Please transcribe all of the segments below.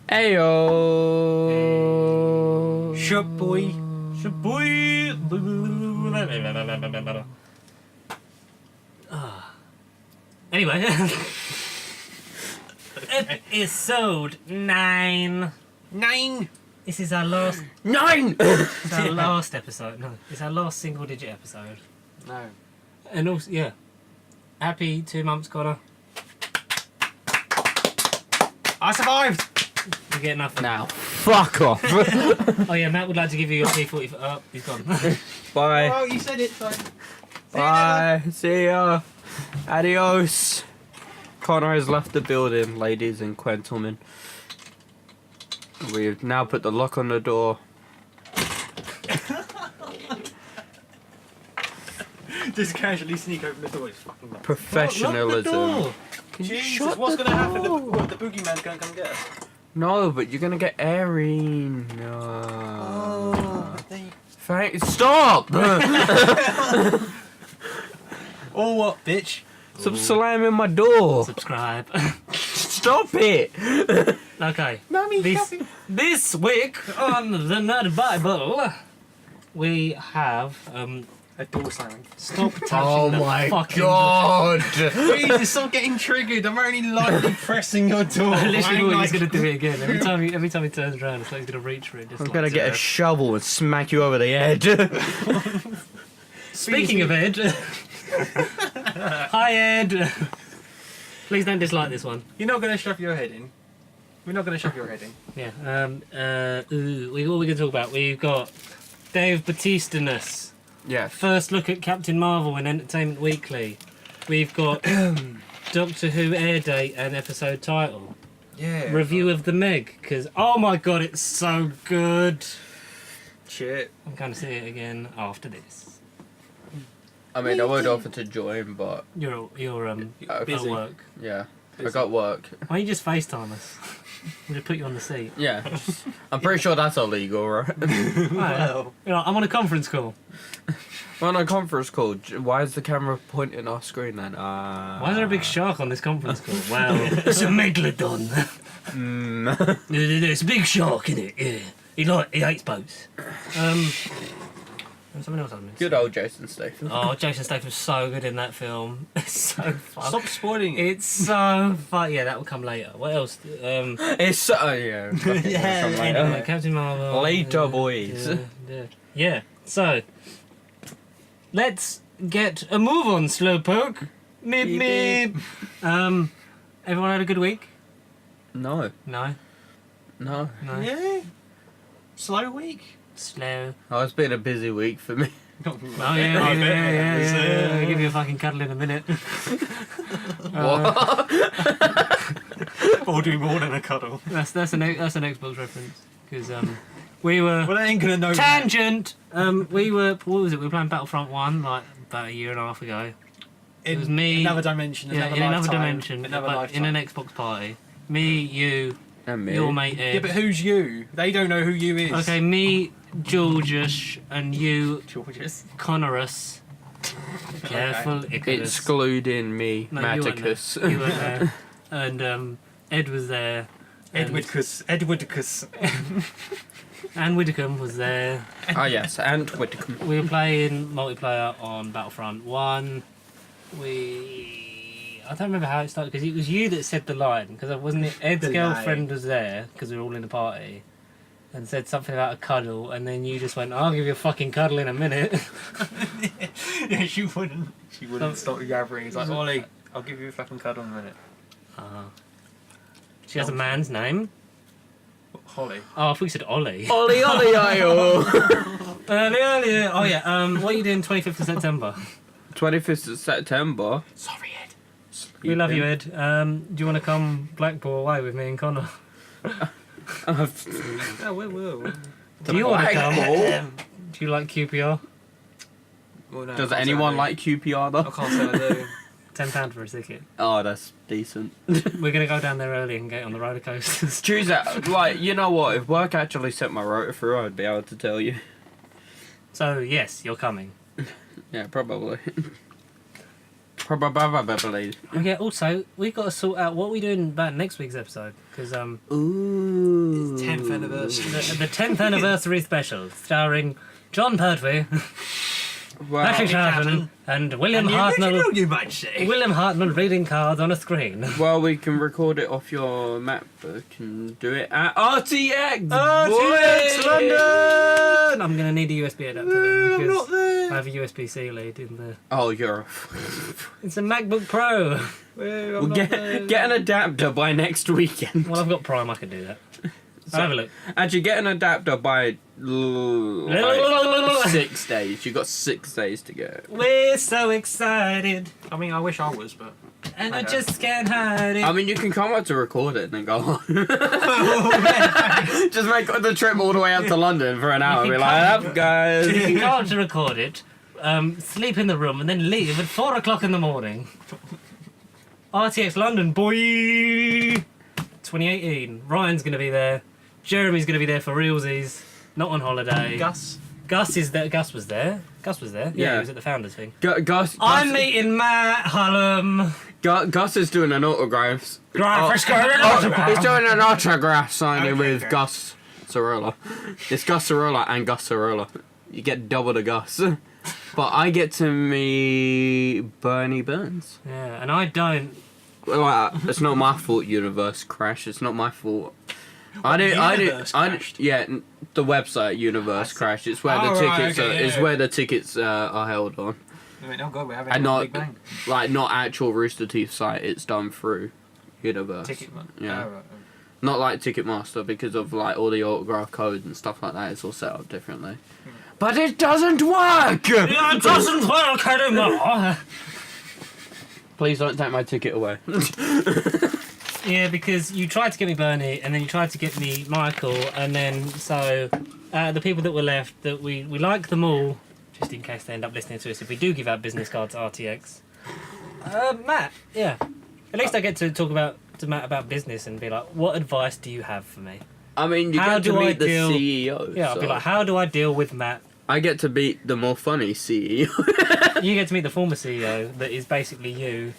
Ayo. Shaboy. Anyway, episode 9. 9. This is our last. 9. It's our last episode. No, it's our last single-digit episode. No. And also, yeah. Happy 2 months, Conor. I survived. You get nothing. Now, fuck off. Oh yeah, Matt would like to give you your P40. Oh, he's gone. Bye. Oh, you said it, so. Bye. See ya. Adios. Conor has left the building, ladies and gentlemen. We've now put the lock on the door. Just casually sneak open the door. It's fucking nuts. Professionalism. Lock Jesus, what's going to happen? The boogeyman's going to come get us. No, but you're gonna get Erin. No. Oh, Stop! Oh, what, bitch? Stop slamming my door. Subscribe. Stop it. Okay. Mummy, This week on the Nut Bible, we have a door slamming. stop touching Oh the my fucking god. Jesus, stop getting triggered. I'm only lightly pressing your door. I literally thought he was Like- going to do it again. Every time he turns around, it's like he's going to reach for it. Just I'm like gonna get a zero. shovel and smack you over the head. Speaking of Ed. Hi, Ed. Please don't dislike this one. You're not going to shove your head in. We're not going to shove your head in. Yeah. What are we going to talk about? We've got Dave Bautista-ness. Yeah. First look at Captain Marvel in Entertainment Weekly. We've got Doctor Who air date and episode title. Yeah. Review of the Meg, because oh my god, it's so good. Shit. I'm going to see it again after this. I mean, I would offer to join, but You're at busy. work. yeah, I Busy. got work. Why don't you just FaceTime us? We'll just put you on the seat. Yeah, I'm pretty sure that's illegal, right? Well. You know, I'm on a conference call. We're on a conference call. Why is the camera pointing our screen then? Why is there a big shark on this conference call? Well, it's a megalodon. There's a big shark in it. Yeah, he hates boats. And something else I missed. Good old Jason Statham. Oh, Jason Statham's so good in that film. It's so fun. Stop spoiling it. It's so fun. Yeah, that will come later. What else? It's so yeah. Yeah, Anyway, Captain Marvel. Later, boys. Yeah. So, let's get a move on, Slowpoke. Meep meep. Everyone had a good week? No, No. no. No. Yeah. Slow week. Slow. Oh, it's been a busy week for me. Oh yeah. I'll give you a fucking cuddle in a minute. What? Or do more than a cuddle. That's an Xbox reference because we were Well, I ain't gonna know. tangent. We were what was it? We were playing Battlefront 1 like about a year and a half ago. It was me. Another dimension. Yeah, Another in another lifetime, dimension, Another but lifetime. in an Xbox party. Me, you, And me. your mate Ed. Yeah, but who's you? They don't know who you is. Okay, me, Georgius, and you, Georges. Conorus. Careful, Icarus. Excluding me, No, you weren't there. Maticus. You weren't there. And Ed was there. and- Edwardcus. And Widdicombe was there. Ah yes, and Whitcomb. We were playing multiplayer on Battlefront 1. I don't remember how it started because it was you that said the line because wasn't it Ed's The girlfriend line. was there because we were all in a party and said something about a cuddle and then you just went I'll give you a fucking cuddle in a minute. Yeah, she wouldn't. She wouldn't stop yabbering. It's like, Ollie, I'll give you a fucking cuddle in a minute. She has a man's name. Holly. Oh, I thought you said Ollie. Ollie, Ollie, ayo. Early. Oh yeah. What are you doing 25th of September? 25th of September. Sorry, Ed. We love you, Ed. Do you want to come Blackpool away with me and Conor? Oh, we will. Do you want to Blackpool? come? Do you like QPR? Well, no, I Does can't anyone say I like QPR do. I though? can't say I do. £10 for a ticket. Oh, that's decent. We're gonna go down there early and get on the roller coasters. Choose that. Like, you know what? If work actually sent my rotor through, I'd be able to tell you. So yes, you're coming. Yeah, probably. Probably. Okay. Also, we've got to sort out what we're doing about next week's episode because Ooh. 10th anniversary. The 10th anniversary special, starring John Pertwee, Well, Patrick Charlton, and William And the Hartnell. original, you might say. William Hartnell reading cards on a screen. well, we can record it off your MacBook and do it at RTX. RTX boy! London! I'm going to need a USB adapter then, I'm because not there. I have a USB-C lead in there. Oh, you're. It's a MacBook Pro. We'll get an adapter by next weekend. Well, I've got Prime, I can do that. I'll have a look. Actually, get an adapter by like 6 days. You got 6 days to go. We're so excited, I mean, I wish I was, but. and I Okay. just can't hide it. I mean, you can come up to record it and then go on. Just make the trip all the way up to London for an hour. can Be like, come- up, guys. You can go out to record it, sleep in the room, and then leave at 4 o'clock in the morning. RTX London, boy! 2018. Ryan's going to be there. Jeremy's going to be there for realsies. Not on holiday. Gus. Gus is there. Gus was there. Gus was there. Yeah, Yeah. he was at the founders thing. Gus, I'm meeting Matt Hullum. Gus is doing an autograph. Graphics going He's doing an autograph signing Okay, with okay. Gus Sorolla. It's Gus Sorolla and Gus Sorolla. You get double the Gus. But I get to meet Bernie Burns. Yeah, and I don't. Well, it's not my fault. Universe crashed. It's not my fault. Universe crashed? Yeah, the website Universe crashed. It's where the Oh, right, tickets. okay, It's yeah. where the tickets are held on. I mean, oh god, we're having And a not Big Bang. like not actual Rooster Teeth site. It's done through Universe. Ticketman. Yeah. Oh, right. Not like Ticketmaster because of like all the autograph codes and stuff like that. It's all set up differently. But it doesn't work. It doesn't work anymore. Please don't take my ticket away. Yeah, because you tried to get me Bernie, and then you tried to get me Michael, and then so the people that were left, that we like them all, just in case they end up listening to us. If we do give out business cards to RTX, Matt, yeah, at least I get to talk to Matt about business and be like, what advice do you have for me? I mean, you How get to do I meet the deal- CEO. Yeah, I'll be so like, how do I deal with Matt? I get to meet the more funny CEO. You get to meet the former CEO that is basically you.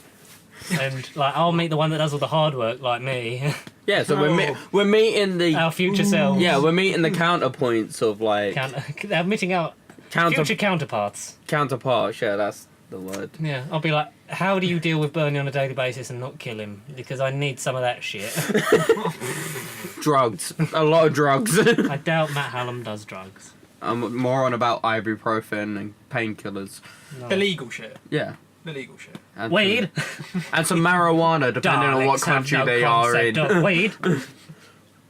And like I'll meet the one that does all the hard work, like me. Yeah, so Oh. we're meeting the Our future selves. yeah we're meeting the counterpoints of like They're meeting out future counterparts. counterparts. Yeah, that's the word. Yeah, I'll be like, how do you deal with Bernie on a daily basis and not kill him? Because I need some of that shit. Drugs, a lot of drugs. I doubt Matt Hallam does drugs. I'm more on about ibuprofen and painkillers. No. The legal shit. Yeah. The legal shit. And Weed. and some marijuana, depending on what Daleks have country no they are in. concept of weed.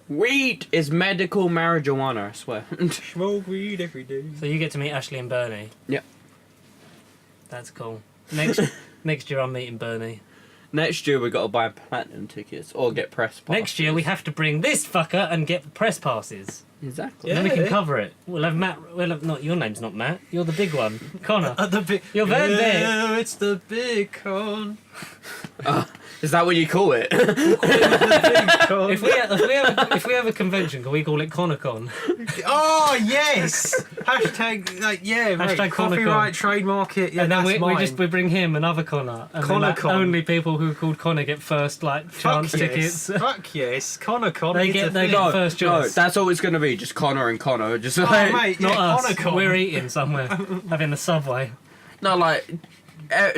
Weed is medical marijuana, I swear. Smoke weed every day. So you get to meet Ashley and Bernie. Yep. That's cool. Next year I'm meeting Bernie. Next year we got to buy platinum tickets or get press passes. Next year we have to bring this fucker and get press passes. Exactly. And then we can Yeah. cover it. We'll have Matt. We'll have not your name's not Matt. You're the big one, Connor. The big. You're very big. Yeah, it's the big con. Is that what you call it? Con. If we have a convention, can we call it ConnorCon? Oh yes! Hashtag like yeah, Hashtag mate, Conor copyright Con. trademark it. Yeah, And then that's mine. we bring him another Connor. And then, like, ConnorCon. only people who are called Connor get first chance Fuck tickets. yes. Fuck yes, Conor Con. They is get- a they thing. get No, first no, choice. that's all it's going to be. Just Connor and Connor. Just Oh like, mate, Not yeah, us. ConnorCon. We're eating somewhere, having the subway. no, like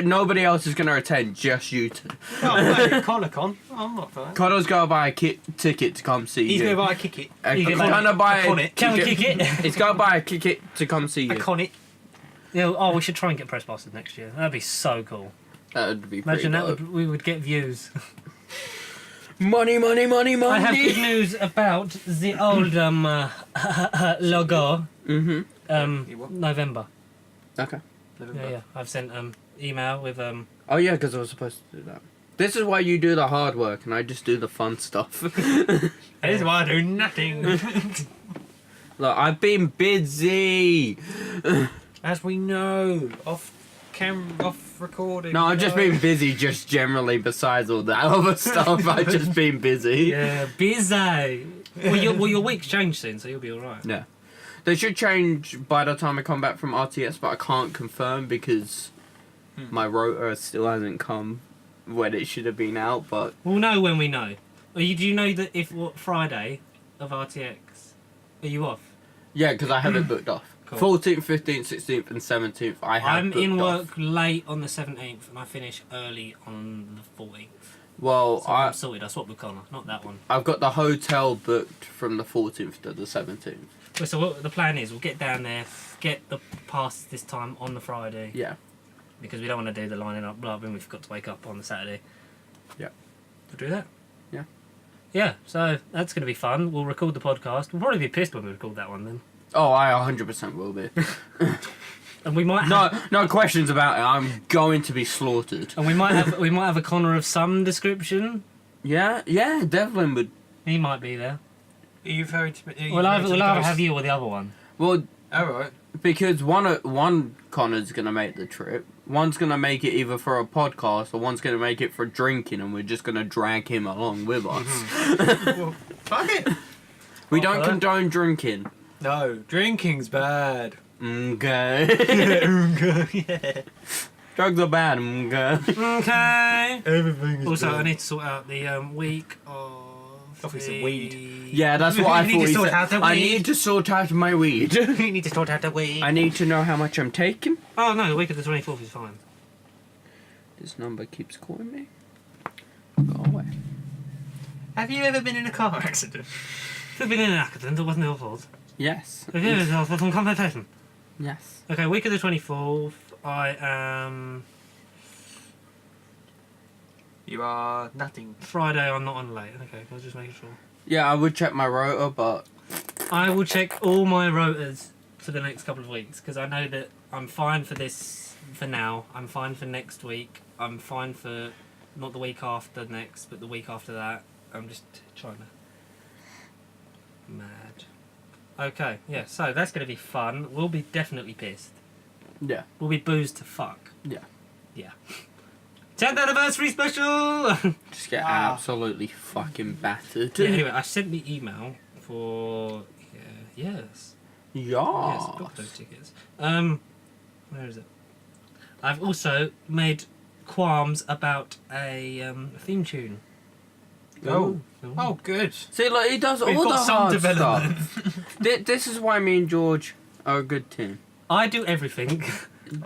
nobody else is going to attend. Just you two. Oh mate, ConnorCon. Oh, I'm not for that. Connor's going to buy a ticket to come see He's you. gonna buy a kick it. You get He's going to buy Con it. Can we kick it? He's going to buy a ticket to come see A you. con it. Yeah. Oh, we should try and get press passes next year. That'd be so cool. That would be pretty Imagine that dope. we would get views. Money, money, money, money. I have good news about the old logo. Mm-hmm. You what? November. Okay. Yeah. I've sent email with Oh yeah, because I was supposed to do that. This is why you do the hard work and I just do the fun stuff. That is why I do nothing. Look, I've been busy. As we know, off recording. No, I've just been busy just generally besides all that other stuff. I've just been busy. yeah, busy. Well, your week's changed soon, so you'll be all right. Yeah. They should change by the time I come back from RTS, but I can't confirm because my rotor still hasn't come when it should have been out, but We'll know when we know. Do you know that if Friday of RTX. Are you off? Yeah, because I have it booked off. Cool. 14th, 15th, 16th, and 17th. I'm booked in work off. late on the 17th and I finish early on the 14th. Well, So I'm sorted. I swapped with Conor, not that one. I've got the hotel booked from the 14th to the 17th. Well, so what the plan is, we'll get down there, get the pass this time on the Friday. Yeah. Because we don't want to do the lining up, blah, when we forgot to wake up on the Saturday. Yeah. We'll do that. Yeah. Yeah, so that's going to be fun. We'll record the podcast. We'll probably be pissed when we record that one then. Oh, I 100% will be. And we might have, No questions about it. I'm going to be slaughtered. and we might have a Conor of some description. Yeah, Devlin would. He might be there. Are you very... We'll either have you or the other one. Well, Alright. because one Connor's gonna make the trip. One's gonna make it either for a podcast or one's gonna make it for drinking, and we're just gonna drag him along with us. Well, fuck it. We Oh, don't hello? condone drinking. No, drinking's bad. Okay. Yeah. Drugs are bad. Okay. Okay. Everything is Also, I bad. need to sort out the week of... Obviously, the- weed. Yeah, that's what I You need thought to he sort said. out the I weed. need to sort out my weed. You need to sort out the week. I need to know how much I'm taking. Oh no, the week of the 24th is fine. This number keeps calling me. Go away. Have you ever been in a car accident? If you've been in an accident, it wasn't your fault. Yes. If it was your fault, some compensation. Yes. Okay, week of the 24th, I am... You are nothing. Friday, I'm not on late. Okay, I was just making sure. Yeah, I would check my rotor, but I will check all my rotors for the next couple of weeks, because I know that I'm fine for this for now. I'm fine for next week. I'm fine for not the week after next, but the week after that. I'm just trying to... Mad. Okay, yeah, so that's going to be fun. We'll be definitely pissed. yeah. We'll be boozed to fuck. Yeah. Yeah. 10th anniversary special! Just get Wow. absolutely fucking battered. Yeah, anyway, I sent the email for... yes. Yes, book those tickets. Where is it? I've also made qualms about a theme tune. Oh. Ooh. Oh, good. See, like, he does We've all the got some hard development. stuff. This is why me and George are a good team. I do everything.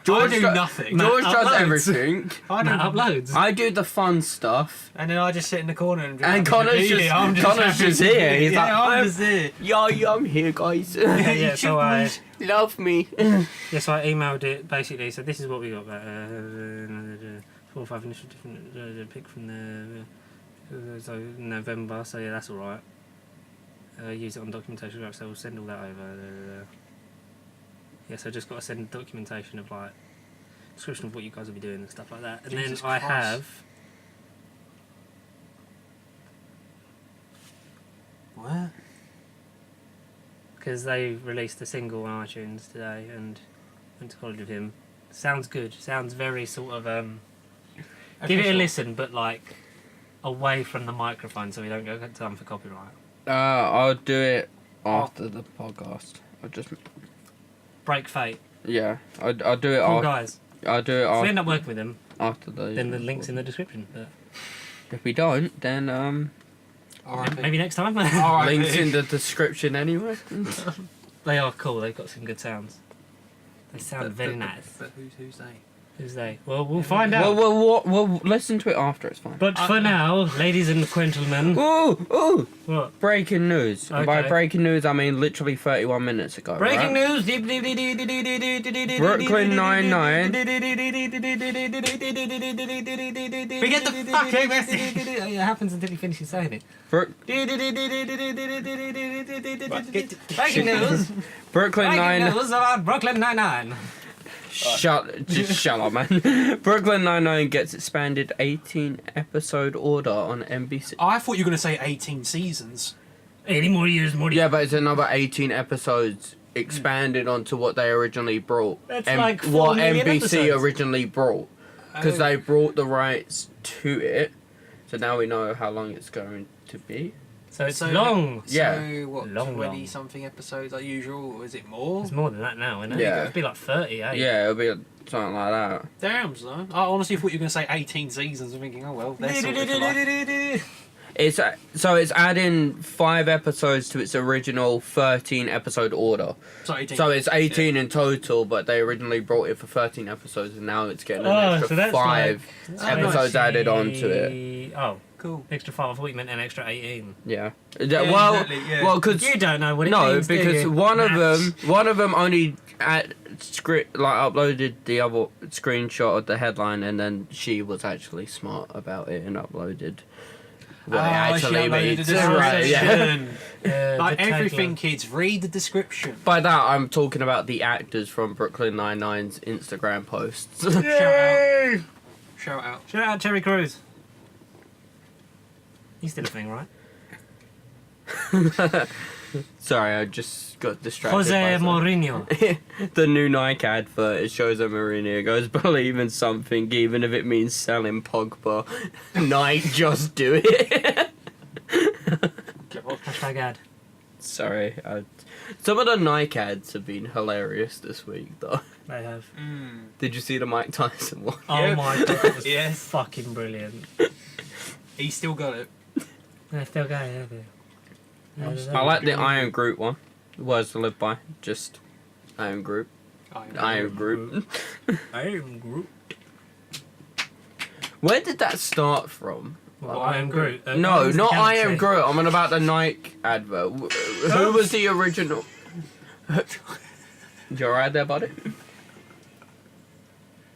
George I do nothing. George Matt does uploads. everything. I Matt don't. uploads. I do the fun stuff. And then I just sit in the corner and. And Connor's just- I'm Connor's happy just to here. be He's like, I'm I'm- just here. Yeah, I'm here, guys. yeah, so I... Love me. Yes, I emailed it basically. So this is what we got. 4 or 5 initial different pick from the so November. So yeah, that's all right. Use it on documentation. So we'll send all that over. Yeah, so I just got to send documentation of like description of what you guys will be doing and stuff like that. And Jesus then I Christ. have What? because they released a single on iTunes today and went to college with him. Sounds good. Sounds very sort of give it a listen, but like away from the microphone, so we don't go down for copyright. I'll do it after the podcast. I'll just Break Fate. yeah. I'll do it Cool after. guys. I'll do it If we after, end up working with them, after the. then the link's in the description. But If we don't, then Alright. maybe next time. Alright. links in the description anyway. They are cool. They've got some good sounds. They sound very nice. But who's they? Who's they? Well, we'll find out. We'll listen to it after. It's fine. But for now, ladies and gentlemen, Ooh! what? Breaking news. And by Okay. breaking news, I mean literally 31 minutes ago. Breaking right? news! Brooklyn Nine-Nine. Forget the fucking message! It happens until he finishes saying it. Breaking news! Brooklyn Breaking Nine. news about Brooklyn Nine-Nine. Just shut up, man. Brooklyn Nine-Nine gets expanded 18 episode order on NBC. I thought you were going to say 18 seasons. 80 more years, more Yeah, but it's another 18 episodes expanded onto what they originally brought. That's like 4 what million NBC episodes. originally brought. Because Oh. they brought the rights to it. So now we know how long it's going to be. So it's So- long. Yeah. So, what, Long, 20 long. something episodes like usual? Or is it more? It's more than that now, isn't it? Yeah. It'd be like 38. Yeah, it'll be something like that. Damn, son. I honestly thought you were going to say 18 seasons. I'm thinking, oh well, they're sorted for life. It's adding 5 episodes to its original 13 episode order. So it's 18 in total, but they originally brought it for 13 episodes, and now it's getting an extra 5 episodes added onto it. Oh, Cool. extra 5. I thought you meant an extra 18. Yeah. Yeah, well, exactly, yeah. well, because You don't know what it means, do because you? one Maths. of them only uploaded the other screenshot of the headline, and then she was actually smart about it and uploaded what it actually uploaded means. the Right, yeah. description. Like the everything, tagline. kids, read the description. By that, I'm talking about the actors from Brooklyn Nine-Nine's Instagram posts. Shout out. Shout out Terry Crews. He's still a thing, right? Sorry, I just got distracted. Jose by something. Mourinho. The new Nike advert, it shows a Mourinho goes, believe in something, even if it means selling Pogba. Nike, just do it. Hashtag ad. Sorry. Some of the Nike ads have been hilarious this week, though. They have. Did you see the Mike Tyson one? Oh Yeah. my god, that was Yes. fucking brilliant. He still got it. They're still going, aren't they? I like the Iron Group one. Words to live by. Just Iron Group. Iron Group. Iron Group. Where did that start from? Well, Iron Group. No, not Galaxy. Iron Group. I'm on about the Nike advert. Who was the original? You alright there, buddy?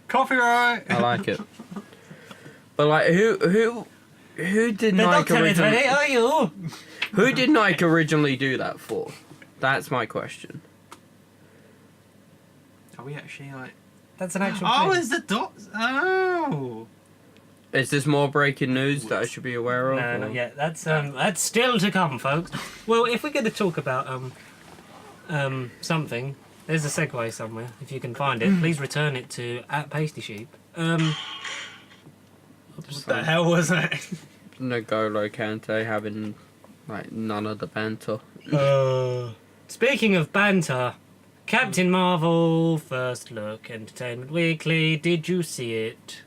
Copyright. I like it. But like, who did The Nike doctor is ready, originally? are you? Who did Nike originally do that for? That's my question. Are we actually like? That's an actual Oh, thing. it's the dots. Oh. Is this more breaking news that I should be aware of? No, or- not yet. That's still to come, folks. Well, if we're going to talk about something, there's a segue somewhere. If you can find it, please return it to @PastySheep. What the hell was that? N'Golo Kante having like none of the banter. Speaking of banter, Captain Marvel First Look Entertainment Weekly. Did you see it?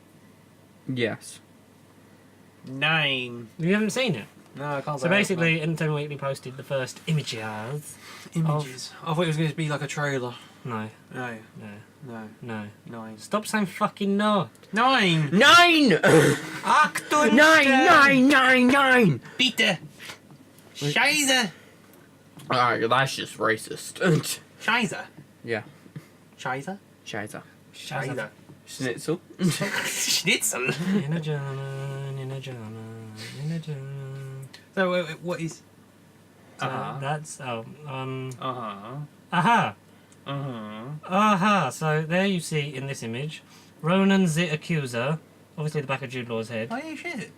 Yes. 9. You haven't seen it. No, I can't. So basically, Entertainment Weekly posted the first images. images. I thought it was going to be like a trailer. No, No, no, no. no. 9. Stop saying fucking no. 9. 9! Achtung! 9! Bitte. Scheiße. Alright, that's just racist. Scheiße. Yeah. Scheiße. Scheiße. Scheiße. Schnitzel. Schnitzel. In a German, in a German, in a German. So what is? So that's Uh-huh. aha. Uh-huh. Aha, so there you see in this image, Ronan the Accuser, obviously the back of Jude Law's head. Oh yeah, shit.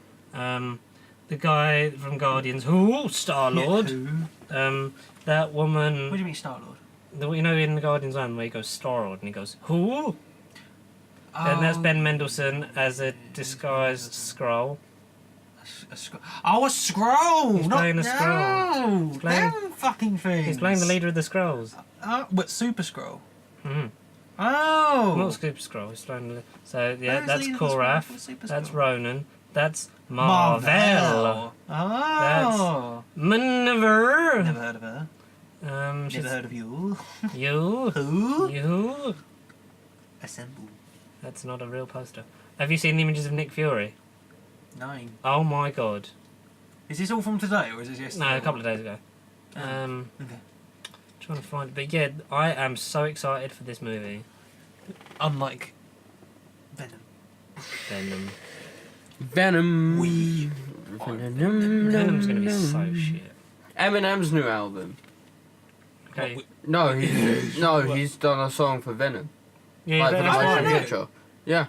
The guy from Guardians, who? Star-Lord. Who? That woman, What do you mean Star-Lord? you know in Guardians 1 where he goes Star-Lord and he goes, who? And that's Ben Mendelsohn as a disguised Skrull. A Skrull! He's Not playing a Skrull. No! He's playing- Damn fucking things! He's playing the leader of the Skrulls. What, Super Skrull? Mm-hmm. Oh! Not Super Skrull, he's playing the... So, yeah, Who's that's leader of the Skrull? Korath, Super that's Skrull? Ronan, that's Marvel. Oh! Maneuver. Never heard of her. She's... Never heard of you. You. Who? You. Assemble. That's not a real poster. Have you seen the images of Nick Fury? 9. Oh my god. Is this all from today or is this yesterday? No, a couple of days ago. Okay. Trying to find it. But yeah, I am so excited for this movie. Unlike Venom. Venom. Venom. We Venom's gonna be so shit. Eminem's new album. Okay. No, he's done a song for Venom. Yeah, Like for the that's motion fine. picture. Yeah.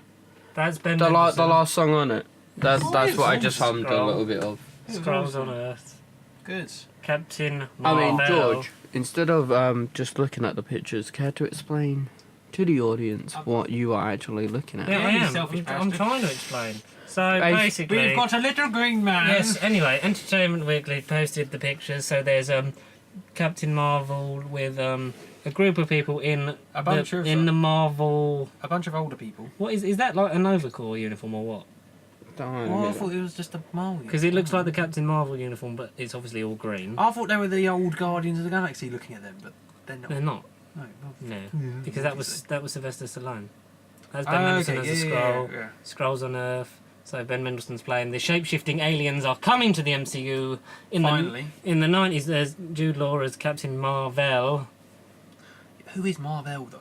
That's Ben The Mendelsohn. last song on it. That's Nice. what I just hummed a Scroll. little bit of. Scrolls on Earth. Good. Captain I Marvel. mean, George, instead of just looking at the pictures, care to explain to the audience what you are actually looking at? Yeah, Yeah, I you am. selfish I'm bastard. trying to explain. So Bas- basically, We've got a little green man. yes. Anyway, Entertainment Weekly posted the pictures. So there's Captain Marvel with a group of people in A bunch of- the Marvel. A bunch of older people. What is that like a Nova Corps uniform or what? Oh, I thought it was just a Marvel. Because it looks like the Captain Marvel uniform, but it's obviously all green. I thought they were the old Guardians of the Galaxy looking at them, but they're not. They're not. No. No, Yeah, because that was Sylvester Stallone. That's Ben Oh, Mendelsohn okay, as a yeah, Skrull. yeah. Skrulls on Earth. So Ben Mendelsohn's playing. The shape-shifting aliens are coming to the MCU. Finally. In the 90s, there's Jude Law as Captain Marvel. Who is Marvel though?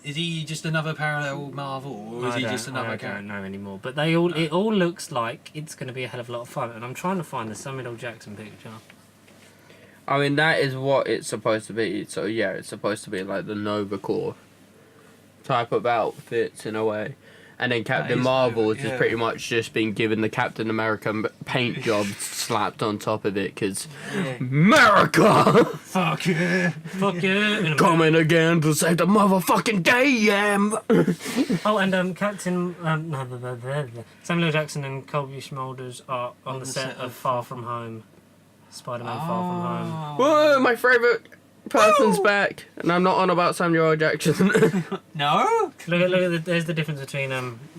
Is he just another parallel Marvel, or is he just another I character? don't know anymore. But it all looks like it's going to be a hell of a lot of fun. And I'm trying to find the Samuel L. Jackson picture. I mean, that is what it's supposed to be. So yeah, it's supposed to be like the Nova Corps type of outfits in a way. And then Captain Marvel has just pretty much just been given the Captain America paint job slapped on top of it because America! Fuck yeah! Fuck yeah! Coming again to save the motherfucking day, yeah! Oh, and Captain Samuel L. Jackson and Colby Schmulders are on the set of Far From Home. Spider-Man Far From Home. Whoa, my favourite person's back. And I'm not on about Samuel L. Jackson. No? Look at there's the difference between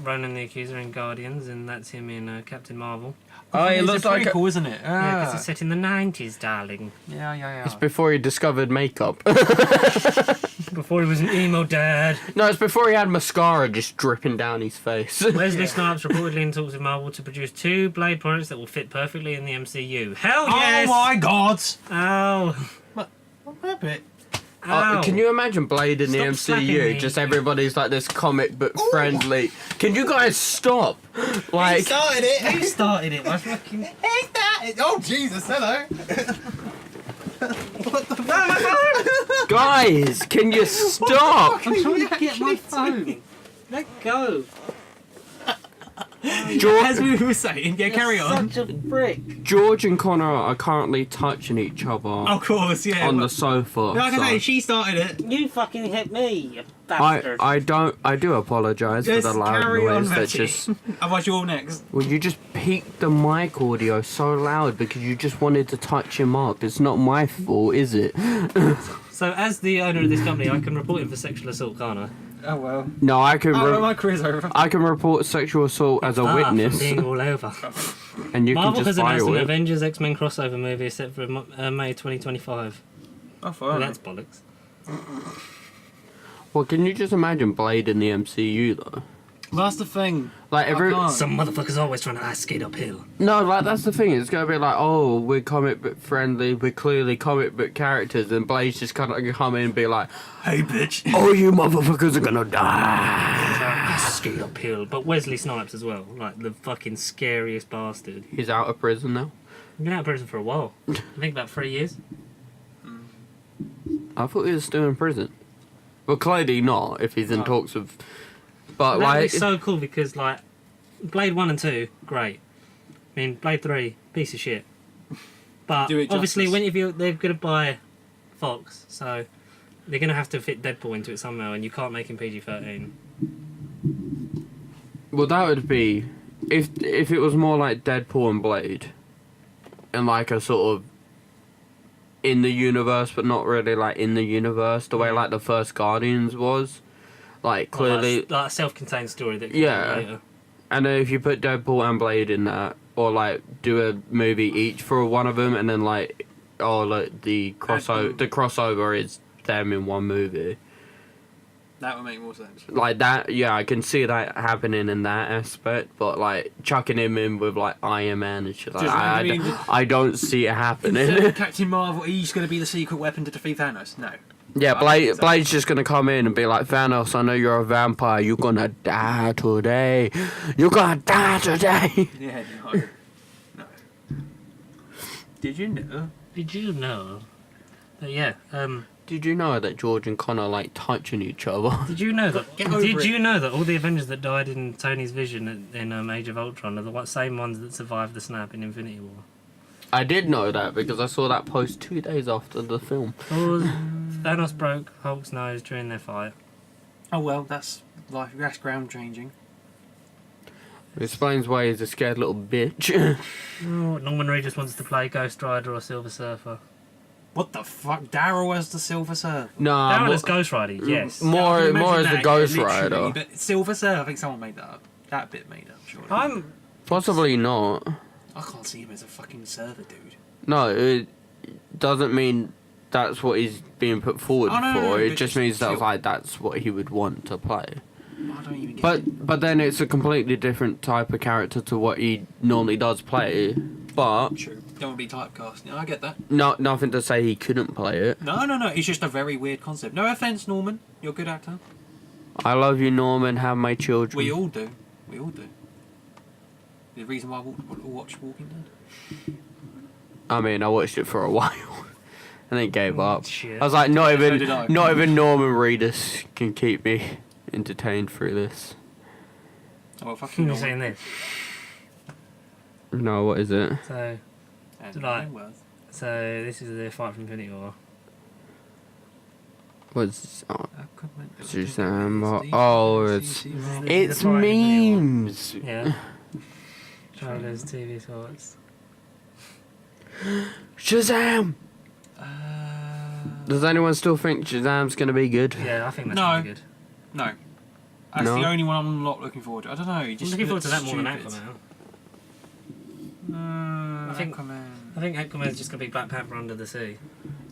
Ronan the Accuser in Guardians, and that's him in Captain Marvel. Oh, it looks like cool, isn't it? Yeah, because it's set in the 90s, darling. Yeah. it's before he discovered makeup. Before he was an emo dad. No, it's before he had mascara just dripping down his face. Wesley Snipes reportedly in talks with Marvel to produce 2 Blade products that will fit perfectly in the MCU. Hell yes! Oh my god! Ow! What bit? Ow! Can you imagine Blade in the Stop slapping MCU? me. Just everybody's like this comic book friendly. Can you guys stop? Like, started it! Who started it? I fucking... He started! Oh Jesus, hello! guys, can you stop? I'm trying to get my phone. Let go. As we were saying, yeah, carry on. Such a prick. George and Conor are currently touching each other Of course, yeah. on the sofa. Like so I say, she started it. You fucking hit me, you bastard. I do apologise for Just the loud carry on, noise that Matty. just... Otherwise you're all next. Well, you just peaked the mic audio so loud because you just wanted to touch him up. It's not my fault, is it? So, as the owner of this company, I can report him for sexual assault, can't I? Oh well. No, I can. My career's over. I can report sexual assault as a witness, Being all over. and you Marvel can has just announced file an it. Avengers X-Men crossover movie set for May 2025. Oh, fine. Well, that's bollocks. Well, can you just imagine Blade in the MCU though? Well, that's the thing. Like every can't. Some motherfuckers always trying to ice skate uphill. no, like that's the thing. It's gonna be like, oh, we're comic book friendly. We're clearly comic book characters, and Blade's just kind of come in and be like, Hey, bitch. oh, you motherfuckers are gonna die. Ice skate uphill. But Wesley Snipes as well. Like, the fucking scariest bastard. He's out of prison now. He's been out of prison for a while. I think about 3 years. I thought he was still in prison. Well, clearly not. If he's in talks with, but That like, was so cool because, like, Blade 1 and 2, great. I mean, Blade 3, piece of shit. But Do it obviously, justice. they're going to buy Fox, so they're going to have to fit Deadpool into it somehow, and you can't make him PG-13. well, that would be if it was more like Deadpool and Blade, and like a sort of in the universe, but not really like in the universe, the way like the first Guardians was, like clearly, Like a self-contained story that can Yeah. come later. and then if you put Deadpool and Blade in that, or like do a movie each for one of them, and then like, oh, like the crossover is them in one movie. That would make more sense. Like that, yeah, I can see that happening in that aspect, but like chucking him in with like Iron Man and shit, like, Just, I mean, I don't see it happening. Instead of Captain Marvel, he's going to be the secret weapon to defeat Thanos. No. Yeah, I think so. Blade's just gonna come in and be like, Thanos, I know you're a vampire, you're gonna die today. You're gonna die today. Yeah, no. Did you know? Did you know? That, yeah. Did you know that George and Conor like touching each other? Did you know that? Get over Did it. you know that all the Avengers that died in Tony's vision in Age of Ultron are the same ones that survived the snap in Infinity War? I did know that because I saw that post 2 days after the film. Thanos broke Hulk's nose during their fight. Oh well, that's life. That's ground changing. It explains why he's a scared little bitch. Oh, Norman Reedus wants to play Ghost Rider or Silver Surfer. What the fuck? Daryl as the Silver Surfer. Nah, Darren as Ghost Rider, yes. more Imagine as the that, Ghost literally, Rider. But Silver Surfer, I think someone made that up. That bit made up, surely. I'm Possibly not. I can't see him as a fucking server dude. No, it doesn't mean that's what he's being put forward for. No, it just means that's what he would want to play. I don't even get it. But then it's a completely different type of character to what he normally does play. But True. Don't want to be typecast. Yeah, I get that. nothing to say he couldn't play it. No. It's just a very weird concept. No offense, Norman. You're a good actor. I love you, Norman. Have my children. We all do. The reason why I watch Walking Dead. I mean, I watched it for a while and then gave up. Shit. I was like, not So did I. even Norman Reedus can keep me entertained through this. Oh, well, fucking You're Norman. saying this. No, what is it? So, And Right. Worth. so this is the Fight for Infinity War. What's Aquaman. Shazam? Oh, it's The it's Fight for Infinity War. memes. Yeah. Trailers, TV thoughts. Shazam! Uh, Does anyone still think Shazam's gonna be good? Yeah, I think that's No. really good. no. That's No? the only one I'm not looking forward to. I don't know. I'm looking forward to that more than Aquaman. I think- Aquaman. I think Aquaman's just gonna be Black Panther under the sea.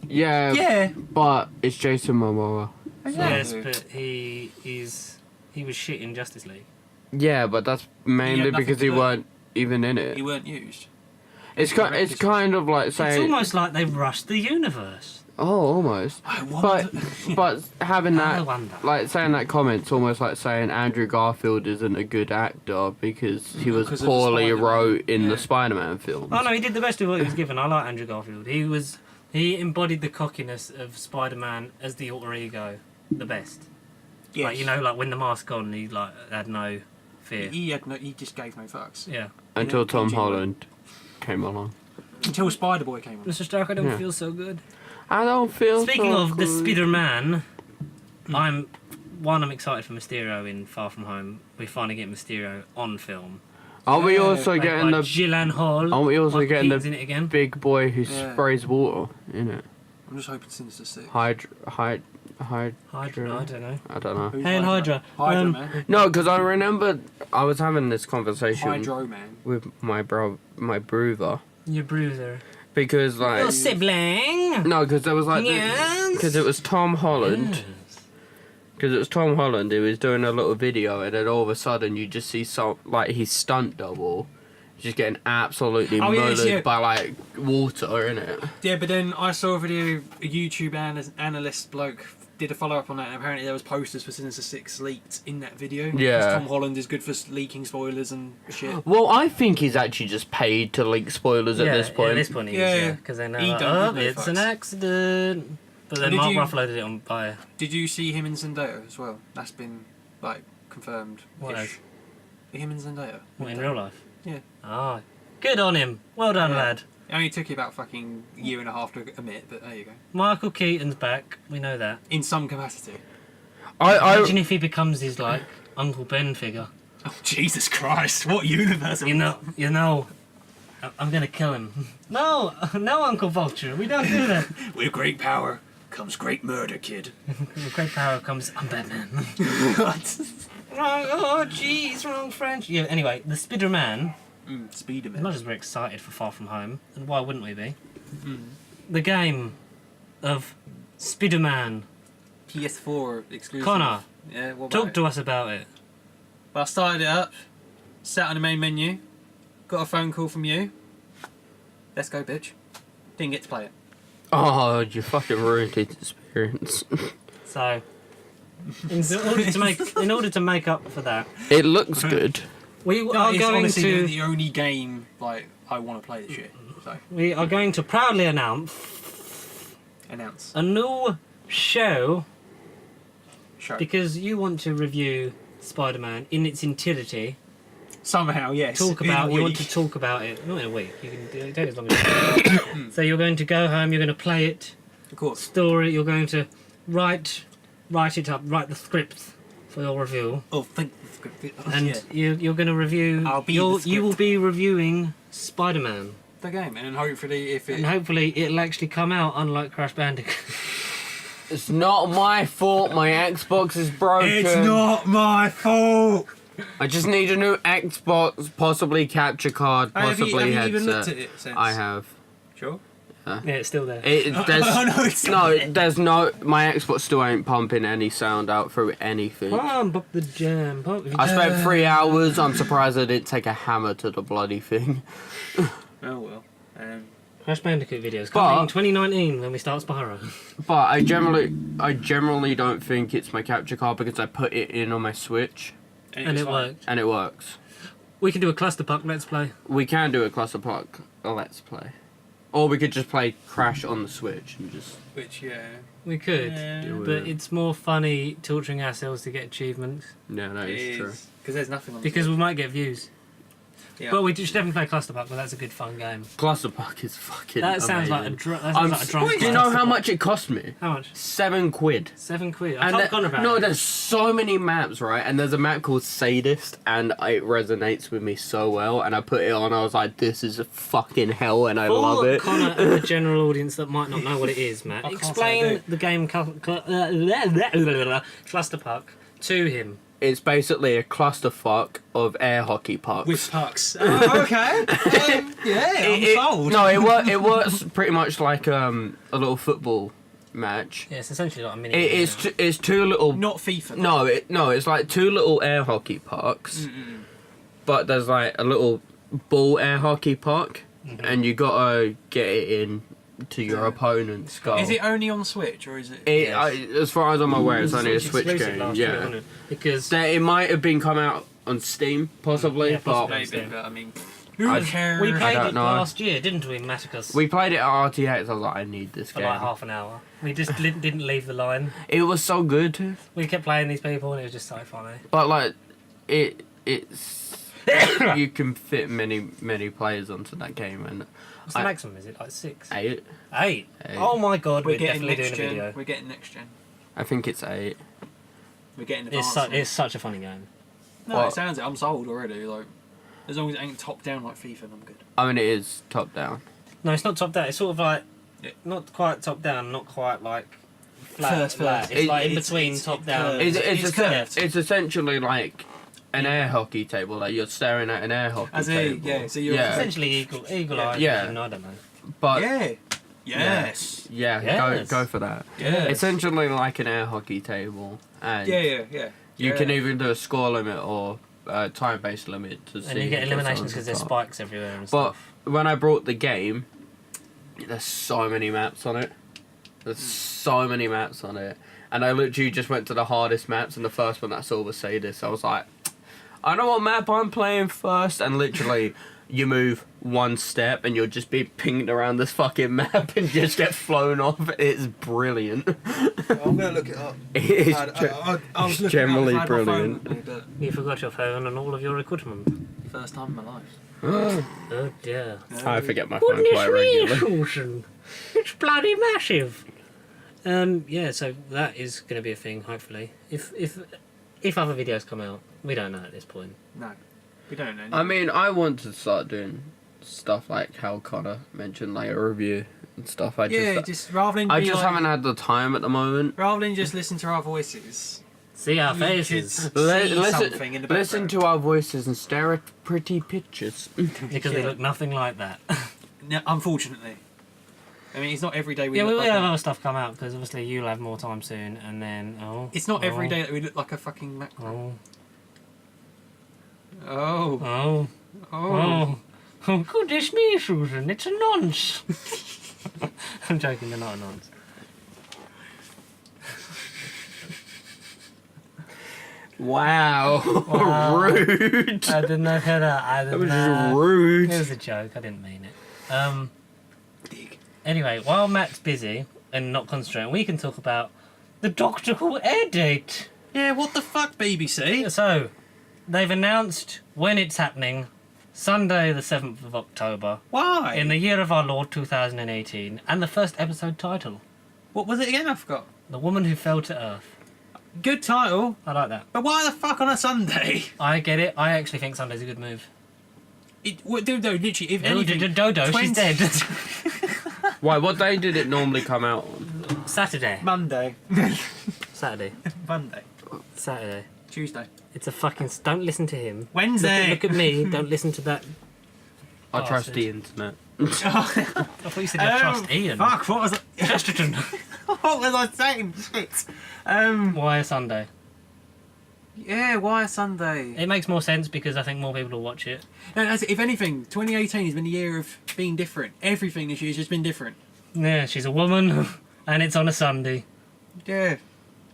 Yeah, Yeah. but it's Jason Momoa. Yes, Exactly. but he was shit in Justice League. Yeah, but that's mainly nothing because to he do. weren't even in it. He weren't used. It's kind of like It's saying, almost like they've rushed the universe. oh, almost. I But but having I that, wonder. like saying that comment's almost like saying Andrew Garfield isn't a good actor because he was Because of the poorly Spider-Man. wrote in Yeah. the Spider-Man films. Oh no, he did the best of what he was given. I like Andrew Garfield. He embodied the cockiness of Spider-Man as the alter ego, the best. Yes. Like, you know, like when the mask on, he like had no fear. He just gave no fucks. Yeah. Until Yeah, Tom PG. Holland came along. Until Spider-Boy came on. Mr. Stark, I don't Yeah. feel so good. I don't feel. Speaking so of the good. Spider-Man, I'm excited for Mysterio in Far From Home. We finally get Mysterio on film. Aren't we Yeah, also Played getting by the Gyllenhaal Hall. Aren't we also Michael getting Keaton's the in it again? big boy who Yeah. sprays water in it? I'm just hoping Sinister Six. Hydra, I I don't know. don't know. Who's Hail Hydra. Hydra Man. No, because I remember I was having this conversation Hydro Man. with my brother, Your bruiser. because like Your sibling. no, because there was like Yes. because it was Tom Holland. Yes. Because it was Tom Holland who was doing a little video, and then all of a sudden you just see some like his stunt double just getting absolutely Oh, yes, mullered yeah. by like water in it. Yeah, but then I saw a video, a YouTube analyst bloke did a follow-up on that, and apparently there was posters for Sinister Six leaked in that video. Yeah. 'Cause Tom Holland is good for leaking spoilers and shit. Well, I think he's actually just paid to leak spoilers at this point. Yeah, at this point he Yeah, is, yeah. because they know, He like, don't give no it's an fucks. accident. But then Did Mark you- Ruffalo did it on by Did you see him in Zendaya as well? That's been, like, confirmed. What as? Him in Zendaya. what, in real life. Yeah. Ah, good on him. Well done, Yeah. lad. It only took you about fucking year and a half to admit, but there you go. Michael Keaton's back. We know that. In some capacity. Imagine if he becomes his like Uncle Ben figure. Oh, Jesus Christ, what universe are You we know. I'm gonna kill him. No, no, Uncle Vulture. We don't do that. in? With great power comes great murder, kid. With great power comes I'm Batman. What? Wrong. Oh, jeez, wrong French. Yeah. Anyway, the Spider-Man. As Spiderman. much as we're excited for Far From Home, and why wouldn't we be? Mm. The game of Spider-Man. PS4 exclusive. Connor, Yeah, what about talk it? to us about it. Well, I started it up, sat on the main menu, got a phone call from you. Let's go, bitch. Didn't get to play it. Oh, you fucking ruined his experience. So, in order to make up for that, It looks good. we No, are it's going honestly to the only game like I want to play this shit. So proudly announce announce. a new show Show. because you want to review Spider-Man in its entirety. Somehow, yes. You want to talk about it. Not in a week. You can do it as long as you want. So you're going to go home. You're going to play it. Of course. Story. You're going to write it up. Write the script for your review. Oh, thank And yeah. you're going to review. I'll be you the will script. be reviewing Spider-Man, The game, and then hopefully if it. and hopefully it'll actually come out. Unlike Crash Bandicoot. It's not my fault. My Xbox is broken. It's not my fault. I just need a new Xbox, possibly capture card, possibly have you even headset. looked at it since? I have. Sure. Yeah, it's still there. There's no. My Xbox still ain't pumping any sound out through anything. Pump up the jam. I spent 3 hours. I'm surprised I didn't take a hammer to the bloody thing. Oh well. Crash Bandicoot videos coming in 2019 when we start Spyro. But I generally don't think it's my capture card because I put it in on my Switch. And it worked. And it works. We can do a clusterfuck let's play. We can do a clusterfuck let's play. Or we could just play Crash on the Switch and just... Which, yeah. We could. But it's more funny torturing ourselves to get achievements. Yeah, that is true. Because there's nothing on Because we might get views. Yeah. But we should definitely play Clusterfuck, but that's a good fun game. Clusterfuck is fucking That sounds like a drunk. Do you know how much it cost me? How much? £7. £7. I told Conor about it. No, there's so many maps, right? And there's a map called Sadist, and it resonates with me so well. And I put it on, I was like, this is fucking hell, and I love it. Conor and the general audience that might not know what it is, Matt, explain the game Clusterfuck to him. It's basically a clusterfuck of air hockey pucks. With pucks. Oh, okay. I'm sold. No, it works pretty much like a little football match. Yeah, it's essentially like a mini. It's two little. Not FIFA. No, it's like two little air hockey pucks, but there's like a little ball air hockey puck, and you gotta get it in to your opponent's goal. Is it only on Switch or is it? As far as I'm aware, it's only a Switch game. Yeah, year, because it might have been come out on Steam, possibly, Yeah, possibly. Maybe, but I mean, we played it know. last year, didn't we, Maticus? We played it at RTX. I was like, I need this For game. like half an hour. We just didn't leave the line. It was so good. We kept playing these people, and it was just so funny. But like, it's you can fit many players onto that game, and what's the maximum? Is it like 6? 8. 8. Oh my god, we're getting definitely doing next a gen. video. We're getting next gen. I think it's 8. We're getting It's such a funny game. No, it sounds it. I'm sold already. Like, as long as it ain't top down like FIFA, I'm good. I mean, it is top down. No, it's not top down. It's sort of like not quite top down, not quite like flat. First. It's like in between top down. It's essentially like an air hockey table. Like you're staring at an air hockey table. Yeah, so you're essentially eagle eye. Yeah. I don't know. But Yes. Yes. Go for that. Yes. Essentially like an air hockey table, and you can either do a score limit or time-based limit to see. And you get eliminations because there's spikes everywhere and But stuff. when I brought the game, there's so many maps on it. And I literally just went to the hardest maps, and the first one that I saw was Sadist. I was like, I know what map I'm playing first, and literally you move one step and you'll just be pinged around this fucking map and just get flown off. It's brilliant. I'm gonna look it up. I was generally brilliant. You forgot your phone and all of your equipment. First time in my life. Oh dear. I forget my phone quite regularly. Susan. It's bloody massive. Yeah, so that is going to be a thing, hopefully. If other videos come out, we don't know at this point. No, we don't know. I mean, I want to start doing stuff like how Conor mentioned, like a review and stuff. I just haven't had the time at the moment. Rather than just listen to our voices. See our faces. Listen to our voices and stare at pretty pictures. Because they look nothing like that. No, unfortunately. I mean, it's not every day we look look like have other stuff come out, because obviously you'll have more time soon, and then, It's not every day that we look like a fucking mackerel. Oh, goodness me, Susan, it's a nonce. I'm joking, they're not a nonce. Wow. Rude. I did not hear that. That was just rude. It was a joke, I didn't mean it. Anyway, while Matt's busy and not concentrating, we can talk about the Doctor Who air date. Yeah, what the fuck, BBC? So, they've announced when it's happening, Sunday the 7th of October. Why? In the year of our Lord 2018, and the first episode title. What was it again? I forgot. The Woman Who Fell to Earth. Good title. I like that. But why the fuck on a Sunday? I get it. I actually think Sunday's a good move. Literally, if anything... Dodo, she's dead. Why, what day did it normally come out on? Saturday. Monday. Saturday. Monday. Saturday. Tuesday. It's a fucking... Don't listen to him. Wednesday! Look at me. Don't listen to that. I trust the internet. I thought you said you trust Ian. Fuck, what was I... Chesterton. What was I saying? Shit. Why a Sunday? Yeah, why a Sunday? It makes more sense because I think more people will watch it. No, if anything, 2018 has been a year of being different. Everything this year has just been different. Yeah, she's a woman, and it's on a Sunday. Yeah.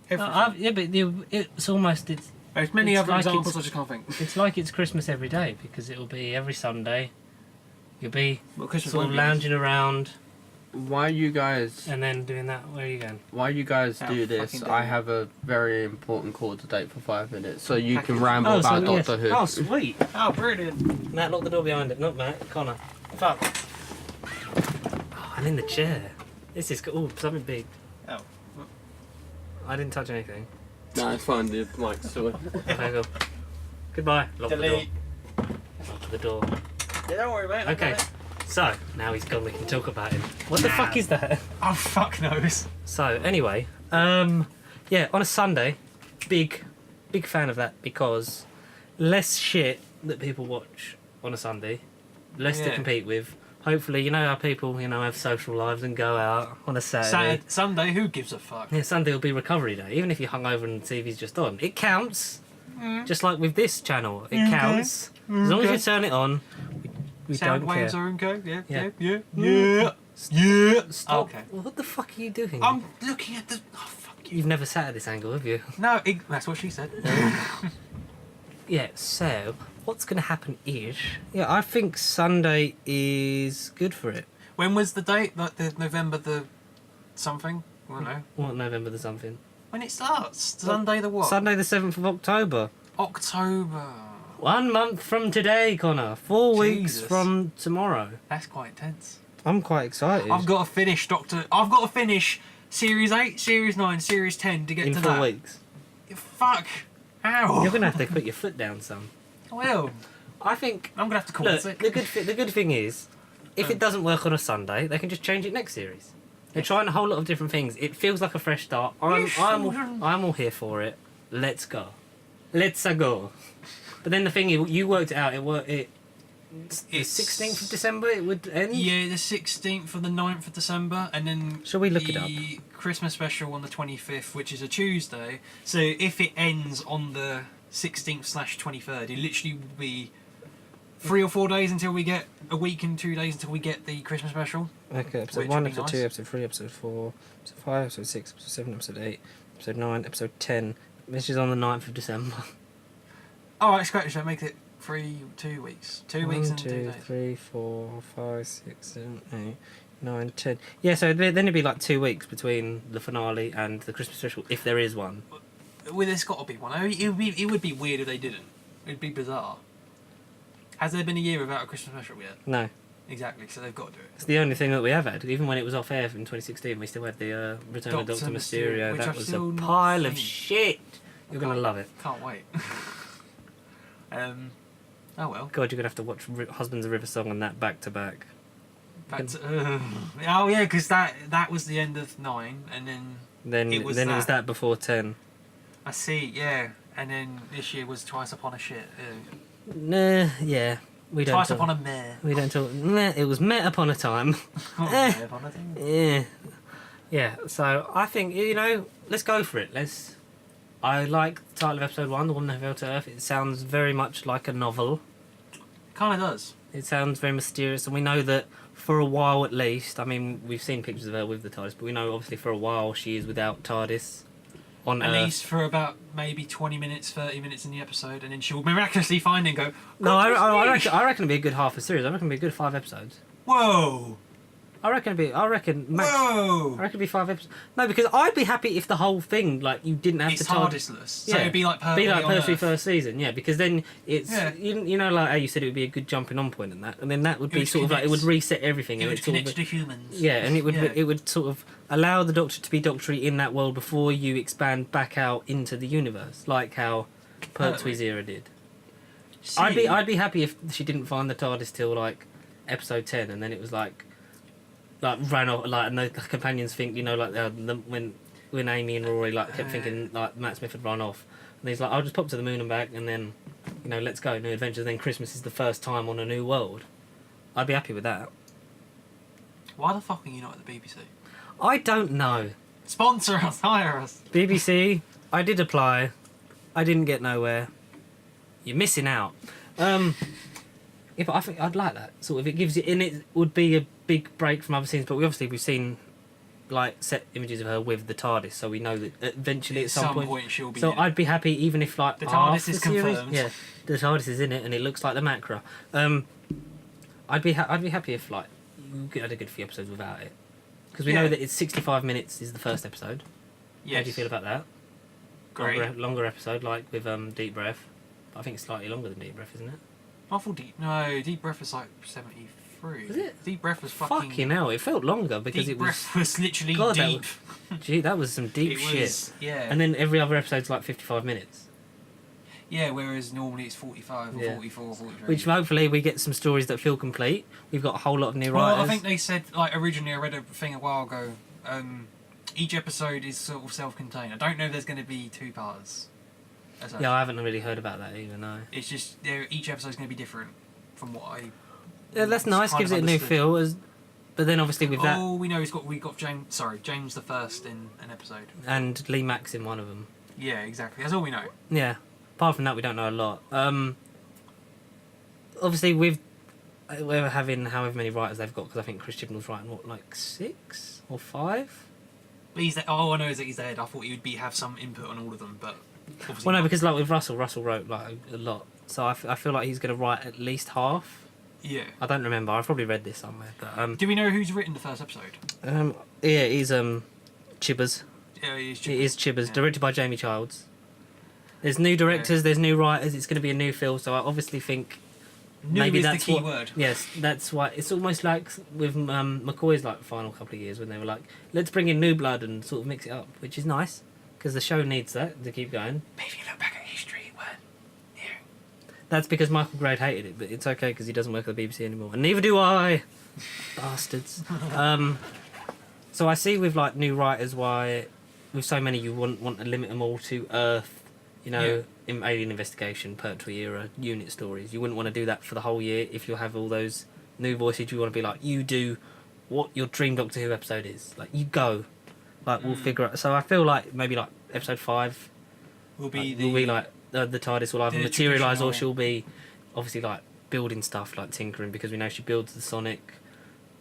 Yeah, but it's almost... There's many it's other like examples I just can't think. It's like it's Christmas every day because it'll be every Sunday. You'll be Christmas sort of lounging around Why you guys? and then doing that. Where are you going? Why you guys do this? fucking I day. have a very important call to date for 5 minutes, so you can Package. ramble about yes. Doctor Who. Oh, sweet. Oh, brilliant. Matt, lock the door behind it. Not Matt, Connor. Fuck. Oh, I'm in the chair. This is oh something big. Oh. I didn't touch anything. No, it's fine. The mic's still. Okay, go. Goodbye. Lock Delete. the door. Lock the door. Yeah, don't worry, mate. Okay. So now he's gone. We can talk about him. What the fuck is that? Oh, fuck knows. So anyway, yeah, on a Sunday, big fan of that because less shit that people watch on a Sunday, less to Yeah. compete with. Hopefully, you know how people, have social lives and go out on a Saturday. Sunday, who gives a fuck? Yeah, Sunday will be recovery day, even if you're hungover and the TV's just on. It counts, just like with this channel. It counts as long as you turn it on. We Sound don't waves care. are in go? Yeah, Yeah. yeah, yeah. Yeah. Stop. Okay. What the fuck are you doing? I'm looking at the... Oh, fuck you. You've never sat at this angle, have you? No, that's what she said. Yeah, so what's going to happen is, I think Sunday is good for it. When was the date? Like the November the something? I don't know. What, November the something? When it starts. Sunday the what? Sunday the 7th of October. October. 1 month from today, Connor. 4 weeks Jesus. from tomorrow. That's quite intense. I'm quite excited. I've got to finish I've got to finish Series 8, Series 9, Series 10 to get in to 4 that. weeks. Fuck. How? You're going to have to put your foot down some. Well, I think... I'm going to have to call Look, it. the good thing is, if it doesn't work on a Sunday, they can just change it next series. They're trying a whole lot of different things. It feels like a fresh start. I'm all here for it. Let's go. Let's go. But then the thing is, you worked it out. The 16th of December it would end? Yeah, the 16th of the 9th of December, and then Shall we look it up? the Christmas special on the 25th, which is a Tuesday. So if it ends on the 16th/23rd, it literally will be 3 or 4 days until we get a week and 2 days until we get the Christmas special. Okay, episode Which 1, would be episode nice. 2, episode 3, episode 4, episode 5, episode 6, episode 7, episode 8, episode 9, episode 10. This is on the 9th of December. Alright, scratch that, make it 2 weeks. 2 weeks 1, and 2 2, days. 3, 4, 5, 6, 7, 8, 9, 10. Yeah, so then it'd be like 2 weeks between the finale and the Christmas special, if there is one. Well, there's got to be one. It would be weird if they didn't. It'd be bizarre. Has there been a year without a Christmas special yet? No. Exactly, so they've got to do it. It's the only thing that we have had. Even when it was off air in 2016, we still had the Return of Dr. Mysterio. which That I've was a still not pile of seen. shit. You're going to love it. Can't wait. Oh well. God, you're going to have to watch Husbands of River Song and that back to back. Oh yeah, because that was the end of 9, and then Then It was it was that. that before 10. I see, yeah, and then this year was Twice Upon a Shit. Nah, yeah. We don't Twice talk. Upon a Mare. We don't talk. Meh, it was met upon a time. Oh, Eh. Mare upon a thing. Yeah. Yeah, so I think, let's go for it. I like the title of episode 1, The Woman Who Fell to Earth. It sounds very much like a novel. Kind of does. It sounds very mysterious, and we know that for a while at least, I mean, we've seen pictures of her with the TARDIS, but we know obviously for a while she is without TARDIS on At Earth. least for about maybe 20 minutes, 30 minutes in the episode, and then she'll miraculously find it and go, No, I "Goodness reckon it'd be a good half a series. I reckon it'd be a good 5 episodes. Whoa! I reckon max. Whoa! I reckon it'd be 5 episodes. No, because I'd be happy if the whole thing, like, you didn't have It's to TARDIS. TARDIS-less. So it'd be like Pertwee Earth. first season, yeah, because then it's Yeah. you know like how you said it would be a good jumping on point and then that would It be would sort of like it would connect- reset everything It and would it's sort connect of, to the humans. yeah, and it Yeah. would sort of allow the Doctor to be Doctory in that world before you expand back out into the universe, like how Pertwee's era did. See, I'd be happy if she didn't find the TARDIS till like episode 10, and then it was like ran off, like, and the companions think, when Amy and Rory like kept thinking like Matt Smith had run off, And he's like, I'll just pop to the moon and back, and then, let's go, new adventures. Then Christmas is the first time on a new world. I'd be happy with that. Why the fuck are you not at the BBC? I don't know. Sponsor us, hire us. BBC, I did apply. I didn't get nowhere. You're missing out. If I think I'd like that sort of. It gives you, and it would be a big break from other scenes. But we've seen like set images of her with the TARDIS, so we know that eventually at some point she'll be. So in. I'd be happy even if like the TARDIS is series, confirmed. yeah, the TARDIS is in it, and it looks like the Macra. I'd be happy if like you had a good few episodes without it, because we know that it's 65 minutes is the first episode. Yes. How do you feel about that? Great. Longer episode like with Deep Breath. I think it's slightly longer than Deep Breath, isn't it? I thought Deep Breath was like 73. Was it? Deep Breath was fucking hell. It felt longer because Deep it was. Breath was literally God, deep. Gee, that was some deep It shit. was, yeah. And then every other episode's like 55 minutes. Yeah, whereas normally it's 45 or Yeah. 44, 43. Which hopefully we get some stories that feel complete. We've got a whole lot of new Well, writers. I think they said, like, originally I read a thing a while ago, each episode is sort of self-contained. I don't know if there's going to be 2 parts. Yeah, I haven't really heard about that either, no. It's just, each episode's going to be different from what I... Yeah, that's nice, gives it a new feel. But then obviously with that... Oh, we know we got James the First in an episode. And Lee Max in one of them. Yeah, exactly. That's all we know. Yeah. Apart from that, we don't know a lot. Obviously, we're having however many writers they've got, because I think Chris Chibnall's writing, what, like 6 or 5? But all I know is that he's dead. I thought he would have some input on all of them, but obviously Well, no, not. because like with Russell wrote like a lot. So I feel like he's going to write at least half. Yeah. I don't remember. I've probably read this somewhere. But Do we know who's written the first episode? yeah, he's Chibbers. Yeah, he is Chibbers. It is Chibbers, Yeah. directed by Jamie Childs. There's new directors, there's new writers. It's going to be a new film, so I obviously think New maybe is that's the key what, word. Yes, that's why it's almost like with McCoy's like final couple of years when they were like, let's bring in new blood and sort of mix it up, which is nice because the show needs that to keep going. Maybe you look back at history, it weren't new. That's because Michael Grade hated it, but it's okay because he doesn't work at the BBC anymore, and neither do I. Bastards. So I see with like new writers why, with so many, you want to limit them all to Earth. In Alien Investigation, Purgatory Era, unit stories. You wouldn't want to do that for the whole year if you have all those new voices. You want to be like, you do what your dream Doctor Who episode is. Like, you go. Like, we'll figure out. So I feel like maybe like episode 5 Will be like the TARDIS will either the materialise or traditional- she'll be obviously like building stuff, like tinkering, because we know she builds the Sonic.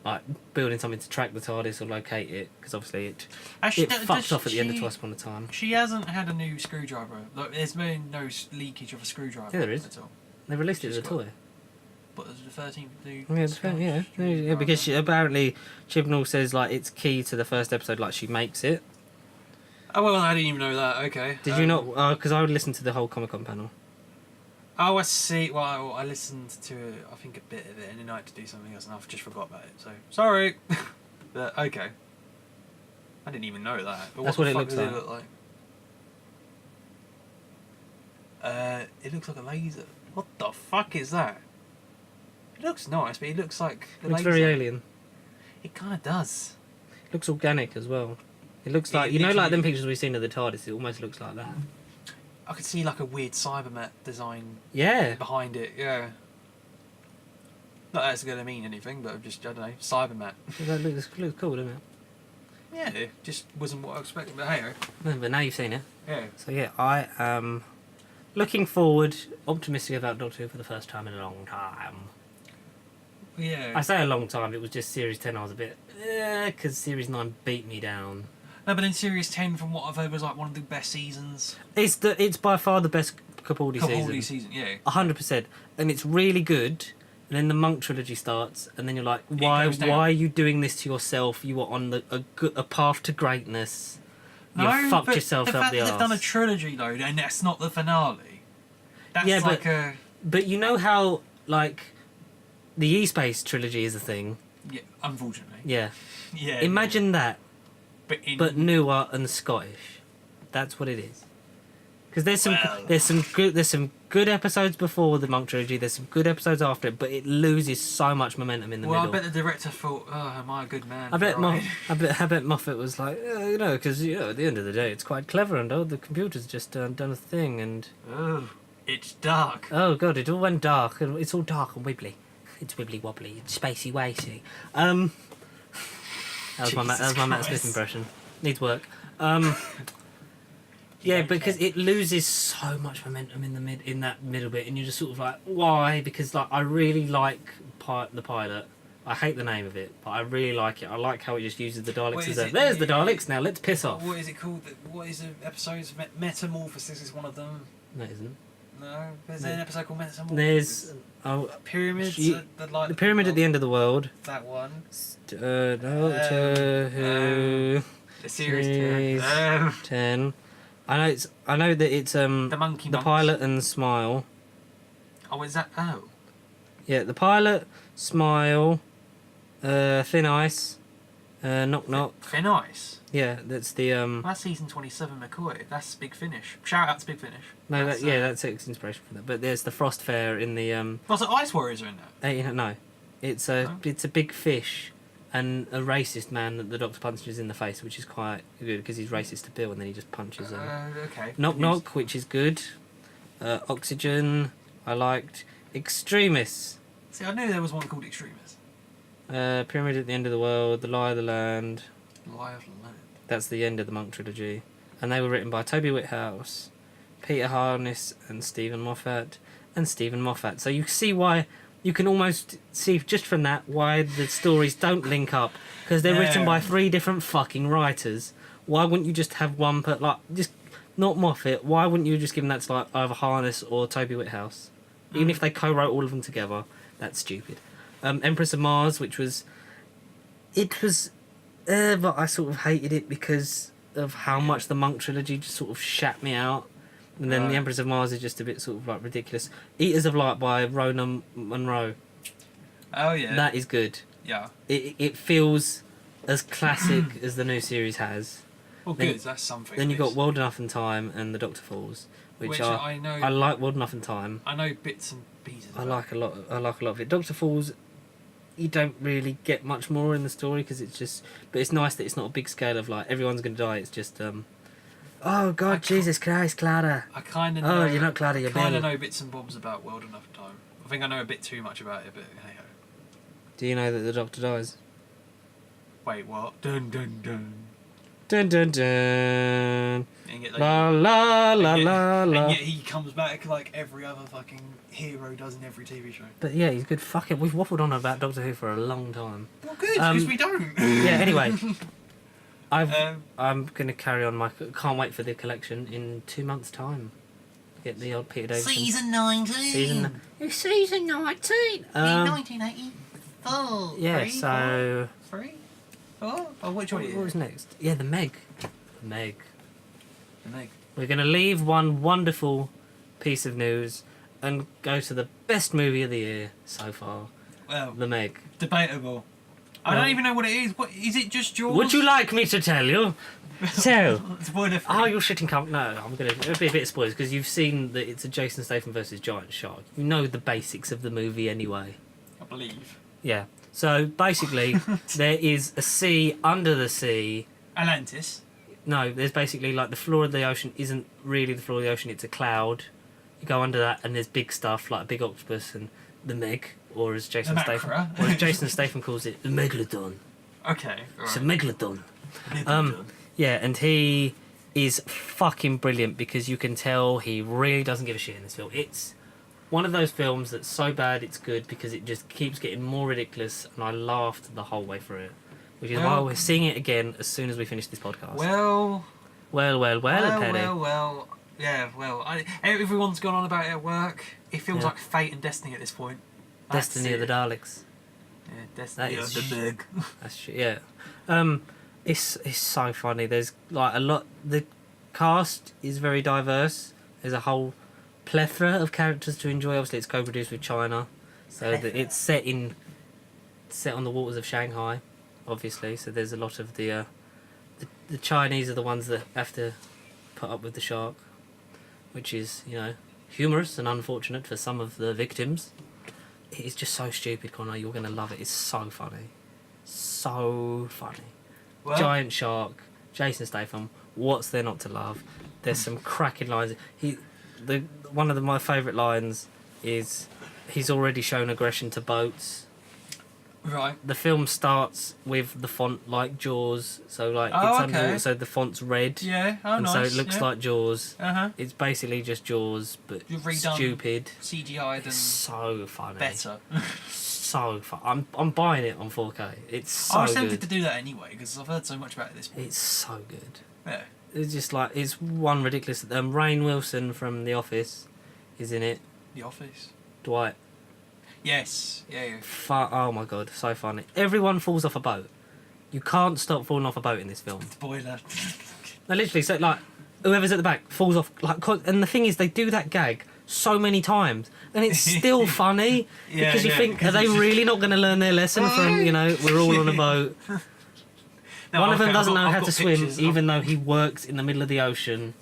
Like building something to track the TARDIS or locate it, because obviously it fucked off at the end of Twice Upon a Time. She hasn't had a new screwdriver. Like, there's been no leakage of a screwdriver. Yeah, there is. At all. They released it She's as a got- toy. But there's the 13th new. Yeah, because apparently Chibnall says like it's key to the first episode, like she makes it. Oh well, I didn't even know that. Okay. Did you not? Because I would listen to the whole Comic-Con panel. Oh, I see. Well, I listened to I think a bit of it, and then I had to do something else, and I just forgot about it. So sorry. But okay. I didn't even know that. But That's what what it the fuck looks does like. it look like? It looks like a laser. What the fuck is that? It looks nice, but it looks like the It looks laser. very alien. It kind of does. It looks organic as well. It looks like It like literally- them pictures we've seen of the TARDIS. It almost looks like that. I could see like a weird Cybermat design Yeah. behind it. Yeah. Not that it's going to mean anything, but just I don't know, Cybermat. That looks cool, doesn't it? Yeah, it just wasn't what I expected. But hey, No, but now you've seen it. yeah. So yeah, I am looking forward, optimistic about Doctor Who for the first time in a long time. Yeah. I say a long time. It was just Series 10. I was a bit, because Series 9 beat me down. No, but then Series 10, from what I've heard, was like one of the best seasons. It's by far the best Capaldi Capaldi season. yeah. 100%, and it's really good. And then the Monk trilogy starts, and then you're like, why goes down. are you doing this to yourself? You are on a path to greatness. You fucked but yourself the up fact the that they've done a arse. trilogy though, and that's not the finale. That's Yeah, like But you know how like the E-Space trilogy is a thing. yeah, unfortunately. Yeah. Yeah. Imagine that, yeah. but newer and Scottish. That's what it is. Because there's some Well. there's some good episodes before the Monk trilogy. There's some good episodes after it, but it loses so much momentum in the middle. Well, I bet the director thought, "Oh, am I a good man?" I bet Moffat was like, because at the end of the day, it's quite clever, and the computer's just done a thing, and oh, it's dark. oh god, it all went dark, and it's all dark and wibbly. It's wibbly wobbly, it's spacey wacy. That was my Matt Smith impression. Needs work. Yeah, because it loses so much momentum in that middle bit, and you're just sort of like, why? Because like I really like the pilot. I hate the name of it, but I really like it. I like how it just uses the Daleks as there's the Daleks, now let's piss off. What is it called? What is the episodes? Metamorphosis is one of them. No, it isn't. No, there's an episode called Metamorphosis. There's Pyramids. the pyramid at the end of the world. That one. Doctor Who. The series 10. I know that it's the Monkey the Monks. pilot and Smile. Oh, is that? Oh. Yeah, the pilot, Smile, Thin Ice, Knock Knock. Thin Ice. Yeah, that's the That's season 27 McCoy. That's Big Finish. Shout out to Big Finish. No, that's inspiration from that. But there's the Frost Fair in the Was it Ice Warriors are in that? No, it's a big fish and a racist man that the Doctor punches in the face, which is quite good because he's racist to Bill, and then he just punches him. Okay. Knock Knock, which is good. Oxygen, I liked. Extremis. See, I knew there was one called Extremis. Pyramid at the End of the World, The Lie of the Land. Lie of the Land. That's the end of the Monk trilogy. And they were written by Toby Whithouse, Peter Harness, and Stephen Moffat. So you see why, you can almost see just from that why the stories don't link up. Because they're written by 3 different fucking writers. Why wouldn't you just have one per, just, not Moffat, why wouldn't you just give them that to either Harness or Toby Whithouse? Even if they co-wrote all of them together, that's stupid. Empress of Mars, but I sort of hated it because of how much the Monk trilogy just sort of shat me out. And then the Empress of Mars is just a bit sort of ridiculous. Eaters of Light by Rona Munro. Oh yeah. That is good. Yeah. It feels as classic as the new series has. Well, good. That's something. Then you got World Enough and Time and the Doctor Falls, which I know. I like World Enough and Time. I know bits and pieces. I like a lot of it. Doctor Falls, you don't really get much more in the story because it's just. But it's nice that it's not a big scale of everyone's going to die. It's just oh God, Jesus Christ, Clara. I kind of know. Oh, you're not Clara, you're Bill. I kind of Bill. know bits and bobs about World Enough and Time. I think I know a bit too much about it, but hey ho. Do you know that the Doctor dies? Wait, what? Dun dun dun. Dun dun dun. And La la la la la. And yet he comes back like every other fucking hero does in every TV show. But yeah, he's good. Fuck it, we've waffled on about Doctor Who for a long time. Well, good, because we don't. Yeah. Anyway, I'm gonna carry on my. Can't wait for the collection in 2 months' time. Get the old Peter Davison. Season 19. Season 19. 1984. Yeah. 3, So. 3, 4. Oh, which one? What was next? Yeah, the Meg. The Meg. The Meg. We're gonna leave one wonderful piece of news and go to the best movie of the year so far. Well, The Meg. debatable. I don't even know what it is. What is it? Just Jaws? Would you like me to tell you? So, Spoiler free. are you shitting cum? No, I'm gonna. It'll be a bit of spoilers because you've seen that it's a Jason Statham versus giant shark. You know the basics of the movie anyway. I believe. Yeah. So basically, there is a sea under the sea. Atlantis. No, there's basically the floor of the ocean isn't really the floor of the ocean. It's a cloud. You go under that, and there's big stuff like a big octopus and the Meg, or as Jason Statham calls it, the Megalodon. Okay. It's a Megalodon. Yeah, and he is fucking brilliant because you can tell he really doesn't give a shit in this film. It's one of those films that's so bad it's good because it just keeps getting more ridiculous, and I laughed the whole way through it. Which is why we're seeing it again as soon as we finish this podcast. Well, Penny. Yeah, everyone's gone on about it at work. It feels like fate and destiny at this point. Destiny of the Daleks. Yeah, Destiny of the Meg. That's shit, yeah. It's so funny. There's a lot. The cast is very diverse. There's a whole plethora of characters to enjoy. Obviously, it's co-produced with China, so that it's set on the waters of Shanghai, obviously. So there's a lot of the Chinese are the ones that have to put up with the shark, which is humorous and unfortunate for some of the victims. It is just so stupid, Conor. You're going to love it. It's so funny. So funny. Well, Giant shark, Jason Statham. What's there not to love? There's some cracking lines. One of my favourite lines is he's already shown aggression to boats. right. The film starts with the font like Jaws, so like Oh, it's okay. underwater, so the font's red, Yeah. Oh, and nice. so it looks like Jaws. Uh-huh. It's basically just Jaws, but You've redone stupid. CGI'd It's and so funny. better. So fun. I'm buying it on 4K. It's so I was tempted good. to do that anyway because I've heard so much about it this week. It's so good. Yeah. It's just like it's one ridiculous. Rainn Wilson from The Office is in it. The Office. Dwight. Yes. Yeah. Oh my god, so funny. Everyone falls off a boat. You can't stop falling off a boat in this film. Spoiler. No, literally, so like whoever's at the back falls off. And the thing is, they do that gag so many times, and it's still funny Yeah, because you yeah, think, because are they it's just- really not going to learn their lesson from we're all on a boat? No, One of them okay, doesn't know I've how got to swim, pictures. even though he works in the middle of the ocean.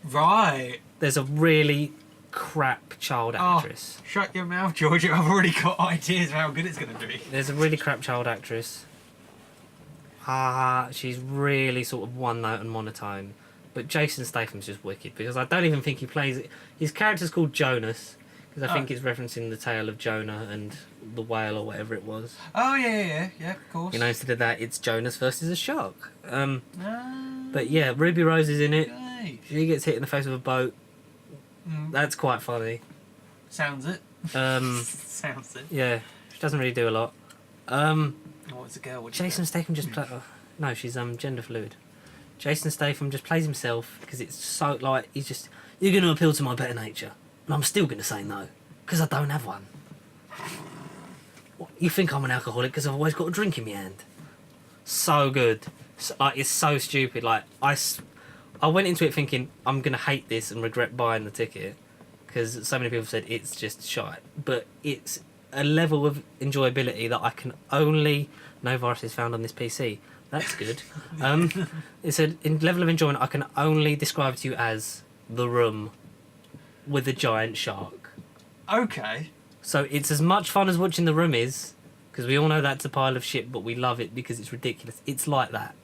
Right. There's a really crap child actress. Oh, shut your mouth, George. I've already got ideas of how good it's going to be. There's a really crap child actress. She's really sort of one note and monotone. But Jason Statham's just wicked because I don't even think he plays it. His character's called Jonas because I think it's referencing the tale of Jonah and the whale or whatever it was. Oh, yeah, of course. You know, instead of that, it's Jonas versus a shark. Ah, But yeah, Ruby Rose is in it. okay. She gets hit in the face with a boat. Mm, That's quite funny. sounds it. Um, Sounds it. yeah, she doesn't really do a lot. Oh, it's a girl. Jason Statham just play. No, she's gender fluid. Jason Statham just plays himself because it's so like he's just you're going to appeal to my better nature, and I'm still going to say no because I don't have one. What, you think I'm an alcoholic because I've always got a drink in my hand? So good, it's so stupid. Like I went into it thinking I'm going to hate this and regret buying the ticket because so many people said it's just shite, but it's a level of enjoyability that I can only. No virus is found on this PC. That's good. It's a level of enjoyment I can only describe to you as The Room with a giant shark. Okay. So it's as much fun as watching The Room is, because we all know that's a pile of shit, but we love it because it's ridiculous. It's like that.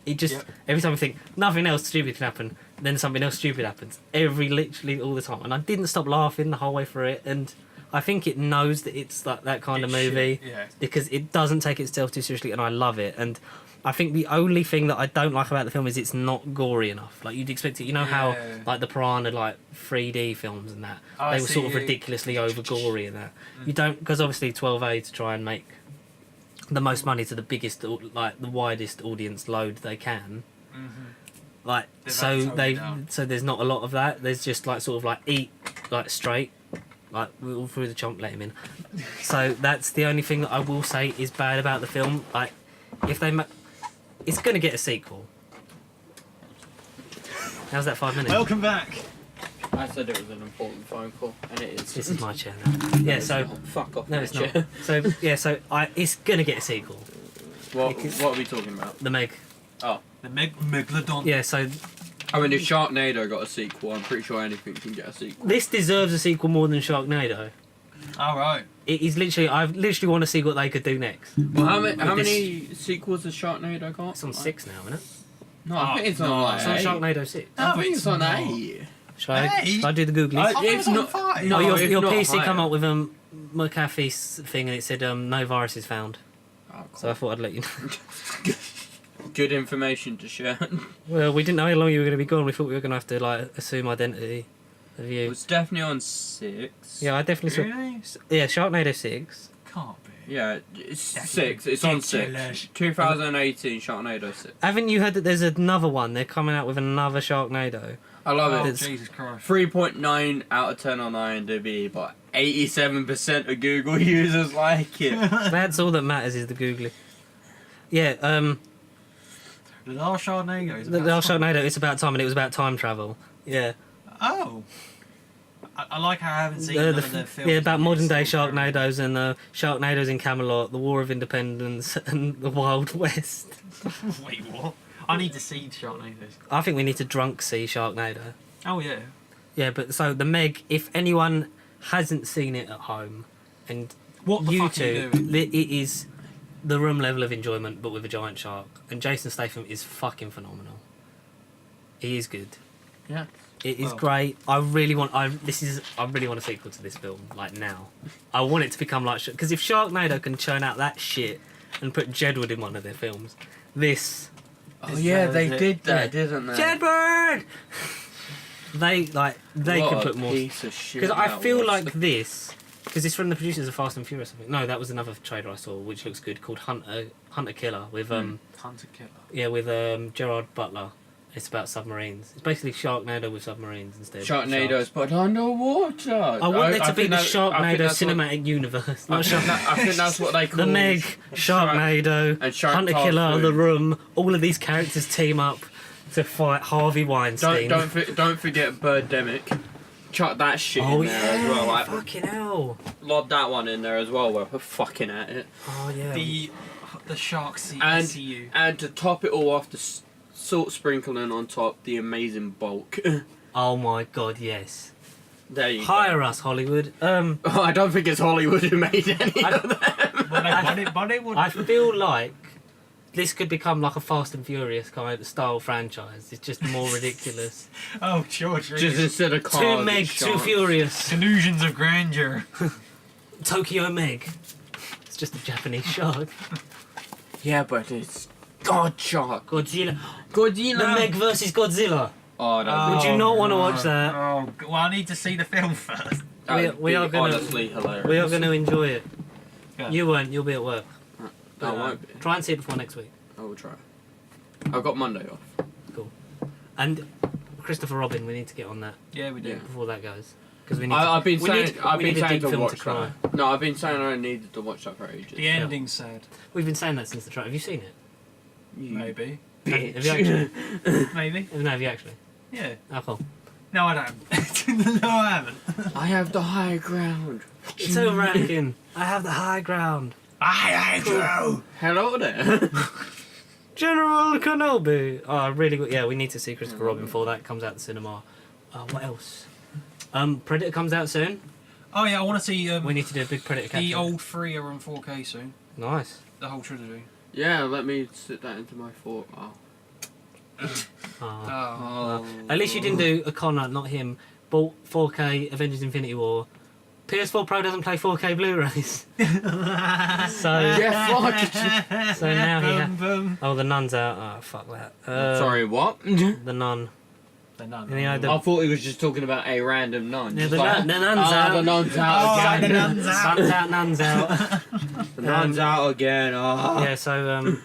It just, every time we think, nothing else stupid can happen, then something else stupid happens. Literally all the time. And I didn't stop laughing the whole way through it, and I think it knows that it's like that kind of movie because it doesn't take itself too seriously, and I love it. And I think the only thing that I don't like about the film is it's not gory enough. Like you'd expect it, you know how like the Piranha like 3D films and that they were sort of ridiculously over gory and that. You don't because obviously 12A to try and make the most money to the biggest like the widest audience load they can. Like so there's not a lot of that. There's just like sort of like eat like straight. Like all through the chomp, let him in. So that's the only thing that I will say is bad about the film. Like, if they, it's gonna get a sequel. How's that 5 minutes? Welcome back. I said it was an important phone call, and it is. This is my chair now. Yeah, so fuck off. no, it's not. So yeah, so it's gonna get a sequel. What are we talking about? The Meg. Oh, The Megalodon. Yeah, so I mean, if Sharknado got a sequel, I'm pretty sure anything can get a sequel. this deserves a sequel more than Sharknado. All right. It is literally, I literally want to see what they could do next. Well, how many sequels has Sharknado got? It's on 6 now, isn't it? No, I think it's on like It's on 8. Sharknado 6. I think it's on not. 8. Shall I do the googlies? It's not. No, your it's not PC come higher. up with a McAfee thing and it said no viruses found. Oh, cool. So I thought I'd let you know. Good information to share. Well, we didn't know how long you were going to be gone. We thought we were going to have to like assume identity of It you. was definitely on 6. Yeah, I definitely saw. Really? Yeah, Sharknado 6. Can't be. Yeah, it's That's 6. It's on ridiculous. 6. 2018 Sharknado 6. Haven't you heard that there's another one? They're coming out with another Sharknado. I love Oh, it. Jesus Christ. 3.9 out of 10 on IMDb, but 87% of Google users like it. That's all that matters is the googly. Yeah, The last Sharknado is the about last time. Sharknado, it's about time and it was about time travel. Yeah. Oh. I like how I haven't seen none of the films. Yeah, about modern day It's all very- Sharknados and Sharknados in Camelot, the War of Independence and the Wild West. Wait, what? I need to see Sharknadoes. I think we need to drunk see Sharknado. Oh, yeah. Yeah, but so the Meg, if anyone hasn't seen it at home, and What the fuck are you doing? it is the Room level of enjoyment, but with a giant shark. And Jason Statham is fucking phenomenal. He is good. Yeah. It is great. I really want a sequel to this film, like now. I want it to become like because if Sharknado can churn out that shit and put Jedward in one of their films, this. Oh yeah, they did that, didn't they? Jedward. They can put more. Piece of shit. Because I feel like this, because it's from the producers of Fast and Furious. I think. No, that was another trailer I saw, which looks good, called Hunter Killer with Hunter Killer. yeah, with Gerard Butler. It's about submarines. It's basically Sharknado with submarines instead. Sharknado's put underwater. I want it to be the Sharknado cinematic universe. Not I think that's what they call the Meg, Sharknado, and Shark Hunter Killer, Tofu. The Room. All of these characters team up to fight Harvey Weinstein. Don't forget Birdemic. Chuck that shit in there as well. Like, fucking hell. lob that one in there as well. We're fucking at it. Oh yeah. The shark And CU. and to top it all off, the salt sprinkling on top, the amazing bulk. Oh my god, yes. There you Hire us, Hollywood. go. I don't think it's Hollywood who made any of them. I feel like this could become like a Fast and Furious kind of style franchise. It's just more ridiculous. Oh, George. Just instead of cars, Too Meg, too Furious. Illusions of grandeur. Tokyo Meg. It's just a Japanese shark. Yeah, but it's God Shark. Godzilla. Godzilla. The Meg versus Godzilla. Oh, no. Would you not want to watch that? Oh, well, I need to see the film first. We are gonna- honestly hilarious. We are going to enjoy it. Yeah. You won't. You'll be at work. I won't be. Try and see it before next week. I will try. I've got Monday off. Cool. And Christopher Robin, we need to get on that Yeah, we do. Yeah. before that goes. Because we need. I've been we saying need- I've we been need a saying deep to film watch cry. that. No, I've been saying I needed to watch that for ages. The ending's sad. We've been saying that since the trailer. Have you seen it? Maybe. Have you actually? Maybe. No, have you actually? Yeah. Oh, cool. No, I don't. No, I haven't. I have the high ground. It's over, Anakin. I have the high ground. I do. Hello there. General Kenobi. Oh, really good. Yeah, we need to see Christopher Robin before that comes out the cinema. What else? Predator comes out soon. Oh yeah, I want to see. We need to do a big Predator catch. The old three are on 4K soon. Nice. The whole trilogy. Yeah, let me sit that into my thought. Oh. Oh. At least you didn't do a Conor, not him. Bought 4K Avengers Infinity War. PS4 Pro doesn't play 4K Blu-rays. So Yeah, fuck. so now he Boom. oh, the Nun's out. Oh, fuck that. Sorry, what? The Nun. The nun. You know, the- I thought he was just talking about a random nun. Yeah, Just the like, Nun's out. The nun's out Oh, again. the nun's out. Sun's out, Nun's out. The nun's out again. Oh. Yeah, so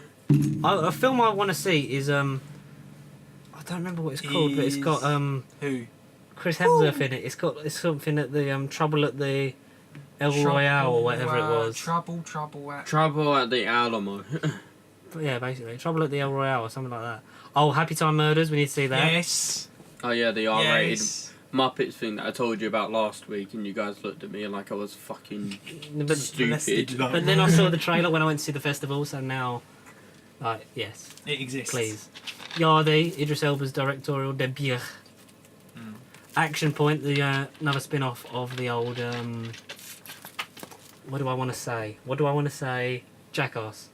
a film I want to see is I don't remember what it's called, but it's got Who? Chris Hemsworth in it. It's something at the Trouble at the El Royale or whatever it was. Trouble at. Trouble at the Alamo. But yeah, basically Trouble at the El Royale or something like that. Oh, Happy Time Murders. We need to see that. Yes. Oh yeah, the R-rated Yes. Muppets thing that I told you about last week, and you guys looked at me like I was fucking But, stupid. but then I saw the trailer when I went to see the festival, so now, like, yes, It exists. please. Yardi, Idris Elba's directorial debut. Action Point, the another spin-off of the old. What do I want to say? Jackass.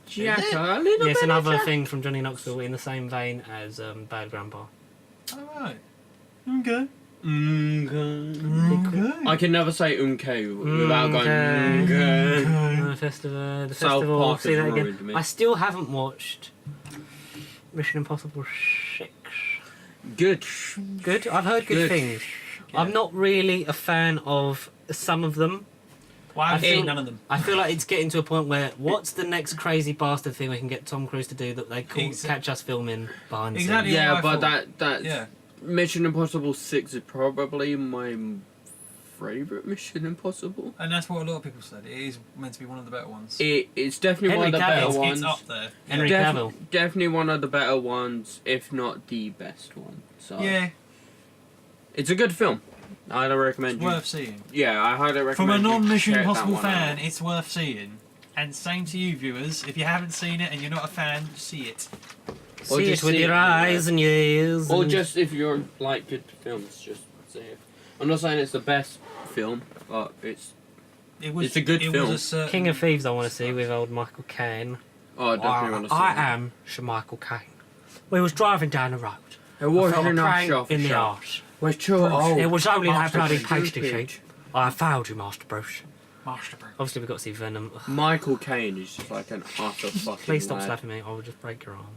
Jack, a little Yeah, it's bit another of Jack. thing from Johnny Knoxville in the same vein as Bad Grandpa. Alright. Okay. I can never say without going The festival. South Park See has that ruined again. me. I still haven't watched Mission Impossible 6. Good. Good. I've heard good Good. things. Yeah. I'm not really a fan of some of them. Well, I've I feel- seen none of them. I feel like it's getting to a point where what's the next crazy bastard thing we can get Tom Cruise to do that they catch us filming behind the Exactly. scenes? Yeah, what I but thought. that Yeah. Mission Impossible 6 is probably my favourite Mission Impossible. And that's what a lot of people said. It is meant to be one of the better ones. It's definitely one of the Henry better Cavill. ones. It's up there. Henry Cavill. Definitely one of the better ones, if not the best one. So Yeah, it's a good film. I highly recommend it's you. worth seeing. Yeah, I highly recommend. From a you non-Mission check that Impossible one fan, out. it's worth seeing. And same to you, viewers. If you haven't seen it and you're not a fan, see it. Or See just it with see your it, eyes and your ears. Or and- just if you're like good films, just see it. I'm not saying it's the best film, but it's a good film. Was a certain... King of Thieves I want to see with old Michael Caine. Oh, I definitely want to see I that. am Sir Michael Caine. We was driving down the road. It was I felt a enough crank shot in for the shot. arse. We're too old. It was only that Master bloody Bruce. pasty sheet. I failed you, Master Bruce. Master Bruce. Obviously, we've got to see Venom. Ugh. Michael Caine is just like an utter fucking Please stop lad. slapping me. I will just break your arm.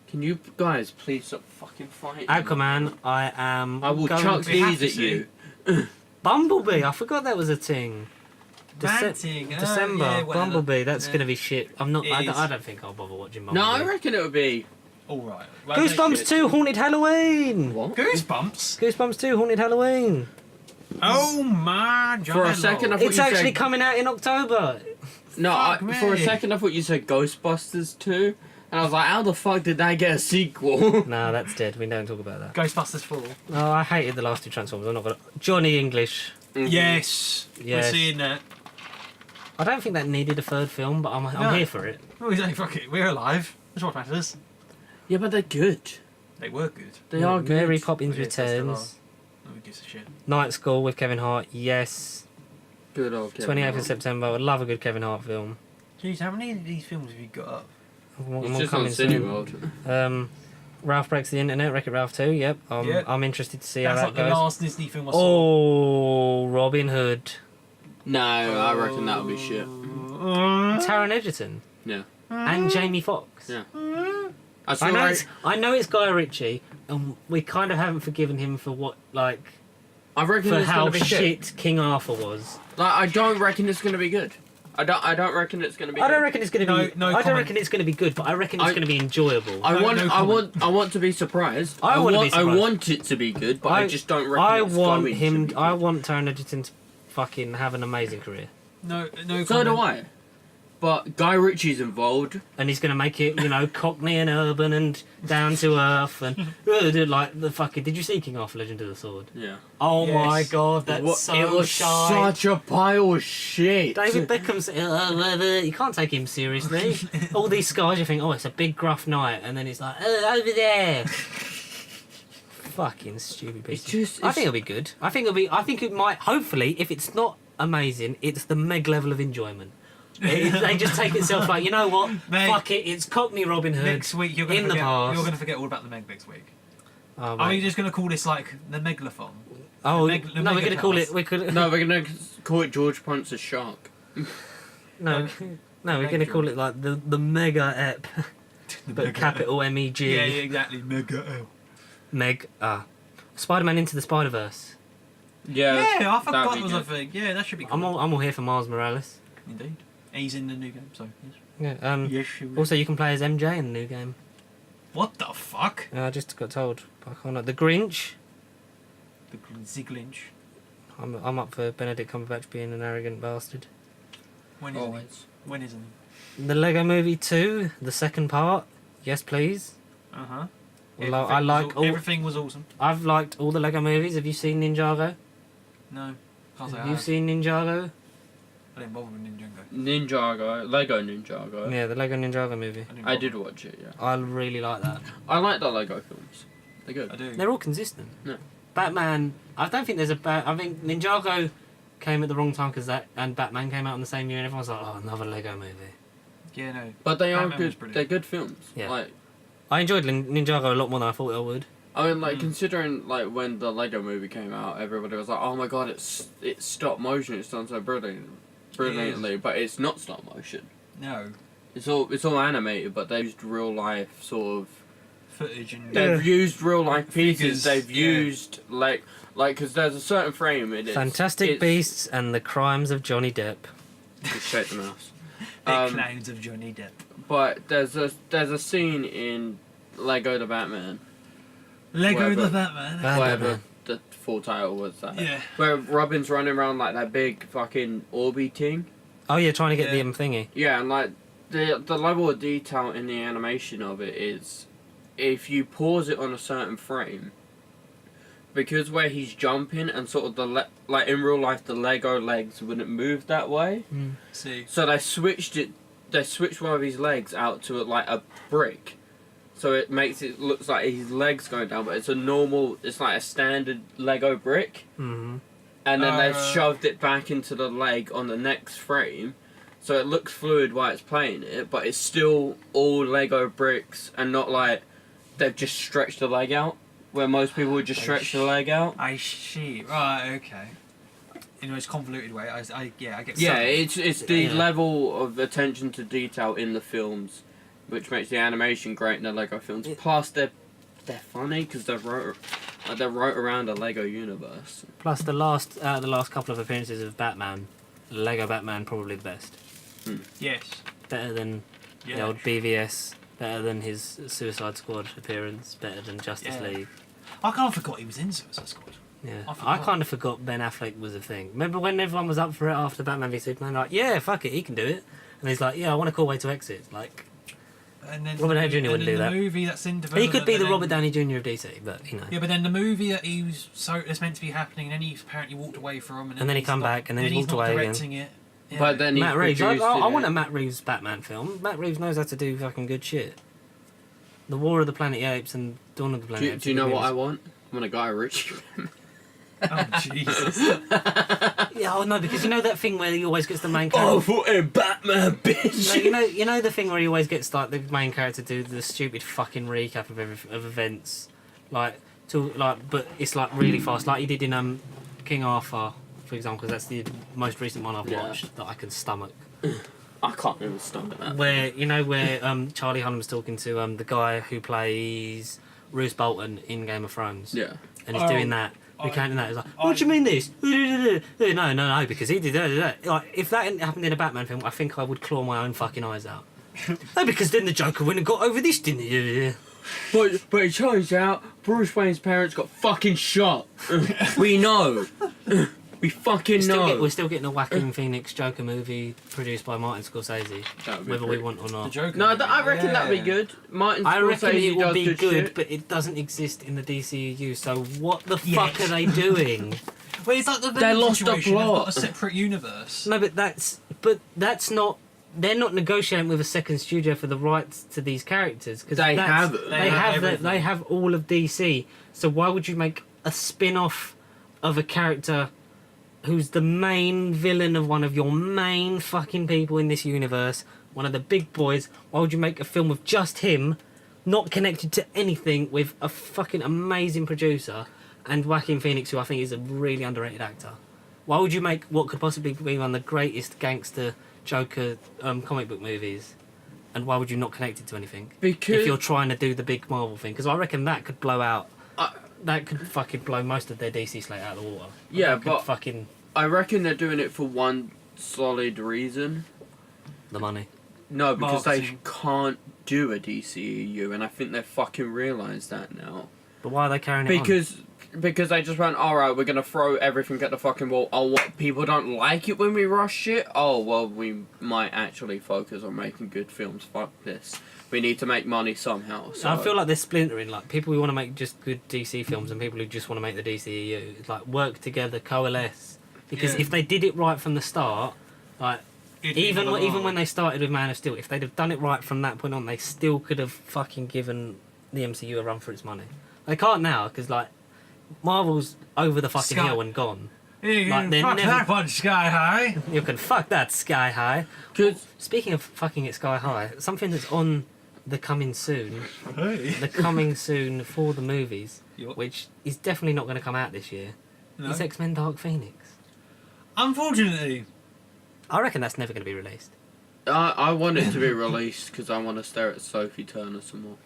Can you guys please stop fucking fighting? Aquaman, I am. I will going chuck to- these at you. Bumblebee. I forgot that was a thing. Ranting. December. Yeah, whatever. Bumblebee. That's Yeah. gonna be shit. I'm not. It I is. don't think I'll bother watching No, Bumblebee. I reckon it would be. All right. Goosebumps 2 Haunted Halloween. What? Goosebumps. Goosebumps 2 Haunted Halloween. Oh my god. For a second, I thought It's you actually said... coming out in October. No, Fuck for a me. second I thought you said Ghostbusters 2. And I was like, how the fuck did that get a sequel? No, that's dead. We don't talk about that. Ghostbusters 4. Oh, I hated the last two Transformers. I'm not gonna. Johnny English. Yes. Yes. We're seeing that. I don't think that needed a third film, but I'm No. here for it. Oh, he's like, fuck it. We're alive. That's what matters. Yeah, but they're good. They were good. They are good. Mary Poppins Yes, they still Returns. Who gives a shit? Night School with Kevin Hart. Yes. Good old Kevin 28th of Hart. September. I love a good Kevin Hart film. Jeez, how many of these films have you got up? More It's just coming on soon. Cineworld. Ralph Breaks the Internet. Wreck-It Ralph 2. Yep. Yep. I'm interested to see That's how like that the goes. last Disney film I saw. Oh, Robin Hood. No, I reckon that would be shit. Taron Egerton. Yeah. And Jamie Foxx. Yeah. I saw I know, like, I know it's Guy Ritchie, and we kind of haven't forgiven him for what, like, I reckon for it's how gonna be shit. shit King Arthur was. Like, I don't reckon it's gonna be good. I don't reckon it's gonna be. I don't good. reckon it's going to No- be. no I don't comment. reckon it's going to be good, but I reckon it's I- going to be enjoyable. I No- want, no I comment. want to be surprised. I wanna be I surprised. want it to be good, but I just don't reckon I it's want going him. to be I good. want Taron Egerton to fucking have an amazing career, No So do comment. I. But Guy Ritchie's involved. and he's going to make it, Cockney and urban and down to earth and like the fucking. Did you see King Arthur: Legend of the Sword? Yeah. Oh Yes. my god, that's What- so it was shy. such a pile of shit. David Beckham's. You can't take him seriously. All these scars, you think, oh, it's a big gruff knight, and then he's like, over there. Fucking stupid piece. It's just- I think it'll be good. I think it might. Hopefully, if it's not amazing, it's the Meg level of enjoyment. They just take itself like, you know what? Mate, Fuck it. It's Cockney Robin Hood. Next week you're in going to the forget. past. You're going to forget all about the Meg next week. Oh, Are mate. you just going to call this like the Megalophon? Oh, the no, we're going to call it. Megacast? We could. No, we're gonna call it George Punch's Shark. No, we're going to call it like the Mega Ep, but Mega- capital M-E-G. Yeah, exactly. Mega. Meg. Spider-Man Into the Spider-Verse. Yeah. Yeah, I that'd forgot be it was a good. thing. Yeah, that should be cool. I'm all here for Miles Morales. Indeed. He's in the new game, so yes. Yeah. Yes, you will. Also, you can play as MJ in the new game. What the fuck? I just got told by Conor. The Grinch. The Ziglinch. I'm up for Benedict Cumberbatch being an arrogant bastard. When isn't Always. he? When isn't he? The Lego Movie 2, the second part. Yes, please. Uh-huh. I like all. Everything was awesome. I've liked all the Lego movies. Have you seen Ninjago? No. Can't say I Have you have. seen Ninjago? I didn't bother with Ninjago. Ninjago, Lego Ninjago. Yeah, the Lego Ninjago movie. didn't I bother. did watch it. Yeah. I really like that. I like the Lego films. They're good. I do. They're all consistent. Yeah. Batman. I don't think there's a bad. I think Ninjago came at the wrong time because and Batman came out in the same year, and everyone's like, oh, another Lego movie. Yeah, no. But they are Batman was good. brilliant. They're good films. Yeah. Like, I enjoyed Ninjago a lot more than I thought I would. I mean, like considering like when the Lego movie came out, everybody was like, "Oh my god, it's stop motion. It's done so brilliantly." But it's not stop motion. No. It's all animated, but they've used real life sort of. Footage and... They've used real life pieces. Figures, They've yeah. used like because there's a certain frame in it. Fantastic Beasts and the Crimes of Johnny Depp. Just shake the mouse. The clowns of Johnny Depp. But there's a scene in Lego the Batman. Lego Whatever. the Batman. Whatever the full title was that. Yeah. Where Robin's running around like that big fucking Orby thing. Oh yeah, trying to get Yeah. the thingy. Yeah, and like the level of detail in the animation of it is, if you pause it on a certain frame, because where he's jumping and sort of like in real life the Lego legs wouldn't move that way, See. so they switched one of his legs out to like a brick, so it makes it looks like his legs going down, but it's like a standard Lego brick. Mm-hmm. And then they've shoved it back into the leg on the next frame, so it looks fluid while it's playing it, but it's still all Lego bricks and not like they've just stretched the leg out, where most people would just stretch the leg out. I see. Right, okay. In a most convoluted way, I get. Yeah, it's the level of attention to detail in the films, which makes the animation great in the Lego films. Plus, they're funny because they're right around the Lego universe. Plus, the last couple of appearances of Batman, Lego Batman, probably the best. Yes. Better than the old BVS. Better than his Suicide Squad appearance. Better than Justice League. I kind of forgot he was in Suicide Squad. Yeah, I kind of forgot Ben Affleck was a thing. Remember when everyone was up for it after Batman v Superman? Like, yeah, fuck it, he can do it. And he's like, yeah, I want a cool way to exit. Like, and then Robert Downey Jr. wouldn't do that. The movie that's in development. He could be the Robert Downey Jr. of DC, but you know. Yeah, but then the movie that he was that's meant to be happening, and then he apparently walked away from, and then he come back, and then he walked away again. Directing it. Yeah. But then he Matt Reeves. produced I it. want a Matt Reeves Batman film. Matt Reeves knows how to do fucking good shit. The War of the Planet of the Apes and Dawn of the Planet of the Apes. Do you know what I want? I want a Guy Ritchie. Oh Jesus! Yeah, oh no, because you know that thing where he always gets the main character. Oh, Batman, bitch! No, you know the thing where he always gets like the main character to do the stupid fucking recap of events, but it's like really fast, like he did in King Arthur, for example, because that's the most recent one I've watched that I can stomach. I can't even stomach that. Where Charlie Hunnam's talking to the guy who plays Roose Bolton in Game of Thrones. Yeah. And he's doing that. Recounting that, he's like, what do you mean this? No, because he did that. Like, if that hadn't happened in a Batman film, I think I would claw my own fucking eyes out. No, because then the Joker went and got over this, didn't he? But it turns out Bruce Wayne's parents got fucking shot. We know. We fucking know. We're still getting a Joaquin Phoenix Joker movie produced by Martin Scorsese, whether we want or not. The Joker. No, I reckon that'd be good. I reckon it would be good, shit. but it doesn't exist in the DCEU. So what the fuck are they doing? Well, it's like the they Venom lost situation. the They've plot. got a separate universe. No, but that's not. They're not negotiating with a second studio for the rights to these characters because They have they have all of DC. So why would you make a spin-off of a character who's the main villain of one of your main fucking people in this universe, one of the big boys? Why would you make a film of just him, not connected to anything, with a fucking amazing producer and Joaquin Phoenix, who I think is a really underrated actor? Why would you make what could possibly be one of the greatest gangster Joker comic book movies, and why would you not connect it to anything? Because if you're trying to do the big Marvel thing, because I reckon that could blow out. That could fucking blow most of their DC slate out of the water. Yeah, but I reckon they're doing it for one solid reason. The money. No, because Marketing. they can't do a DCEU, and I think they fucking realise that now. But why are they carrying it on? Because they just went, alright, we're gonna throw everything at the fucking wall. Oh, what, people don't like it when we rush shit? Oh, well, we might actually focus on making good films. Fuck this. We need to make money somehow. So. I feel like they're splintering, like people who want to make just good DC films and people who just want to make the DCEU. It's like work together, coalesce. Because if they did it right from the start, like even when they started with Man of Steel, if they'd have done it right from that point on, they still could have fucking given the MCU a run for its money. They can't now because like Marvel's over the fucking hill and gone. You Like, can they're fuck never- that one sky high. You can fuck that Sky High. Cause Speaking of fucking it Sky High, something that's on the coming soon, Hey. the coming soon for the movies, Yup. which is definitely not going to come out this year, No. is X-Men Dark Phoenix. Unfortunately. I reckon that's never going to be released. I want it to be released because I want to stare at Sophie Turner some more.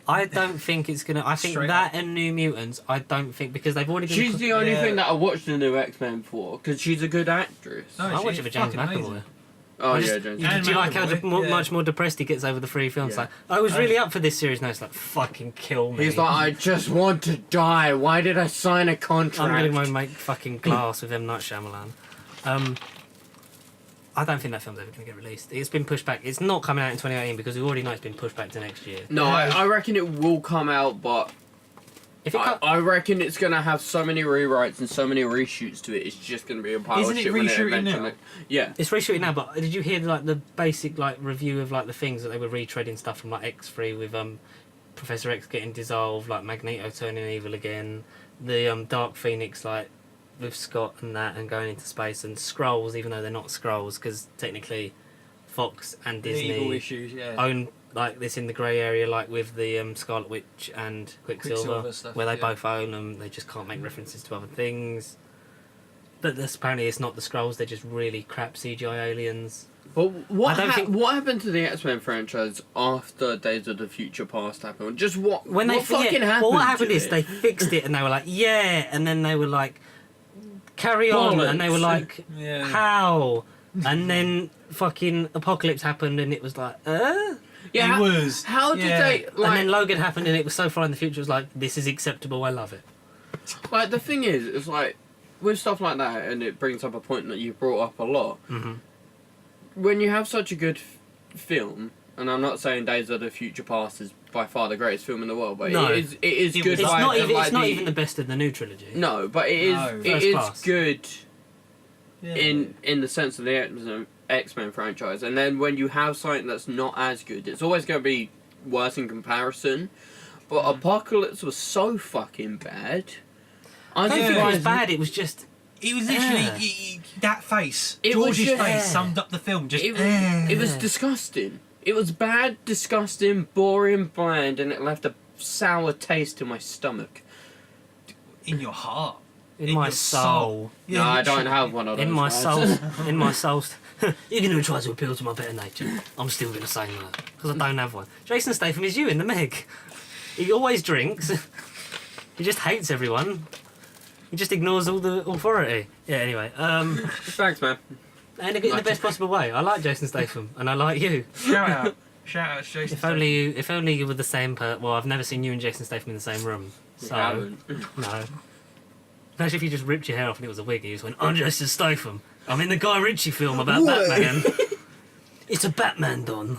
I don't think it's going to... I think Straight that and New Mutants, I don't think... Because they've already been... She's the only Yeah. thing that I watched the new X-Men for, because she's a good actress. No, I watch she's it for James fucking McAvoy. amazing. Oh, I just- yeah, James. And Do you like how McAvoy, yeah. much more depressed he gets over the 3 films? Yeah. Like, I was really up for this series. No, it's like, fucking kill me. He's like, I just want to die. Why did I sign a contract? I'm going to go make fucking Glass with M. Night Shyamalan. I don't think that film's ever going to get released. It's been pushed back. It's not coming out in 2018 because we already know it's been pushed back to next year. No, I reckon it will come out, but If it I reckon it's going to have so many rewrites and so many reshoots to it, it's just going to be a pile Isn't of it shit when it reshooting eventually... now? Yeah. It's reshooting now, but did you hear like the basic like review of like the things that they were retreading stuff from like X3 with Professor X getting dissolved, like Magneto turning evil again, the Dark Phoenix, like with Scott and that, and going into space, and Skrulls, even though they're not Skrulls, because technically Fox and Disney Legal issues, own like this in the grey area, like with the Scarlet Witch and Quicksilver stuff, where they both own them. They just can't make references to other things. But this, apparently it's not the Skrulls, they're just really crap CGI aliens. But what what happened to the X-Men franchise after Days of the Future Past happened? Just what happened? Well, what happened is they fixed it and they were like, yeah, and then they were like, carry on, and they were like, how? And then fucking Apocalypse happened and it was like, Yeah, it was. How did they? Like, and then Logan happened and it was so far in the future. It was like, this is acceptable. I love it. like the thing is, it's like with stuff like that, and it brings up a point that you brought up a lot. Mm-hmm. When you have such a good film, and I'm not saying Days of the Future Past is by far the greatest film in the world, but No. it is good. It's by, not even. like It's not even the best of the new trilogy. No, but it is. No. It First is class. good Yeah. in the sense of the X-Men franchise. And then when you have something that's not as good, it's always going to be worse in comparison. But Apocalypse was so fucking bad. I don't think it was bad. It was just. It was literally that face. It was George's just- face summed up the film. Just It was disgusting. It was bad, disgusting, boring, bland, and it left a sour taste in my stomach. in your heart, In my your soul. No, I don't have one of those. In my guys. soul. In my soul. You're going to try to appeal to my better nature. I'm still going to say no. Because I don't have one. Jason Statham is you in the Meg. He always drinks. He just hates everyone. He just ignores all the authority. Yeah, anyway. Thanks, man. And in the best possible way. I like Jason Statham. And I like you. shout out to Jason. If only you were the same well, I've never seen you and Jason Statham in the same room. You So, haven't. no. Imagine if you just ripped your hair off and it was a wig and you just went, I'm Jason Statham. I'm in the Guy Ritchie film about Batman. It's a Batman, Don.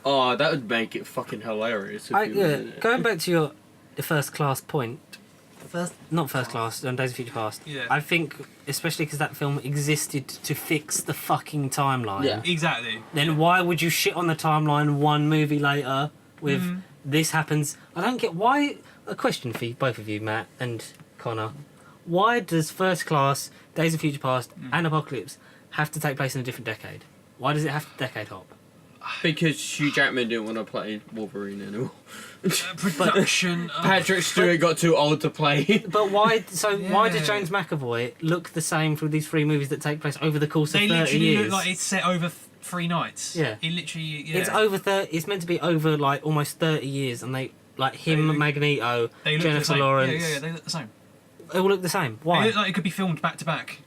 Oh, that would make it fucking hilarious. If you did it. Going back to the first class point. Not first class, Days of Future Past. Yeah. I think, especially because that film existed to fix the fucking timeline. Yeah. Exactly. Then why would you shit on the timeline one movie later with this happens? I don't get why. A question for you, both of you, Matt and Connor. Why does First Class, Days of Future Past, and Apocalypse have to take place in a different decade? Why does it have to decade hop? Because Hugh Jackman didn't want to play Wolverine anymore. Production. Patrick Stewart got too old to play. But why? So why does Yeah. James McAvoy look the same for these three movies that take place over the course of They 30 literally years? look like it's set over 3 nights. Yeah. It literally. Yeah. It's over 30. It's meant to be over like almost 30 years, and they like him, They look- Magneto, They look the Jennifer same. Lawrence. Yeah, they look the same. They all look the same. They Why? look like it could be filmed back to back.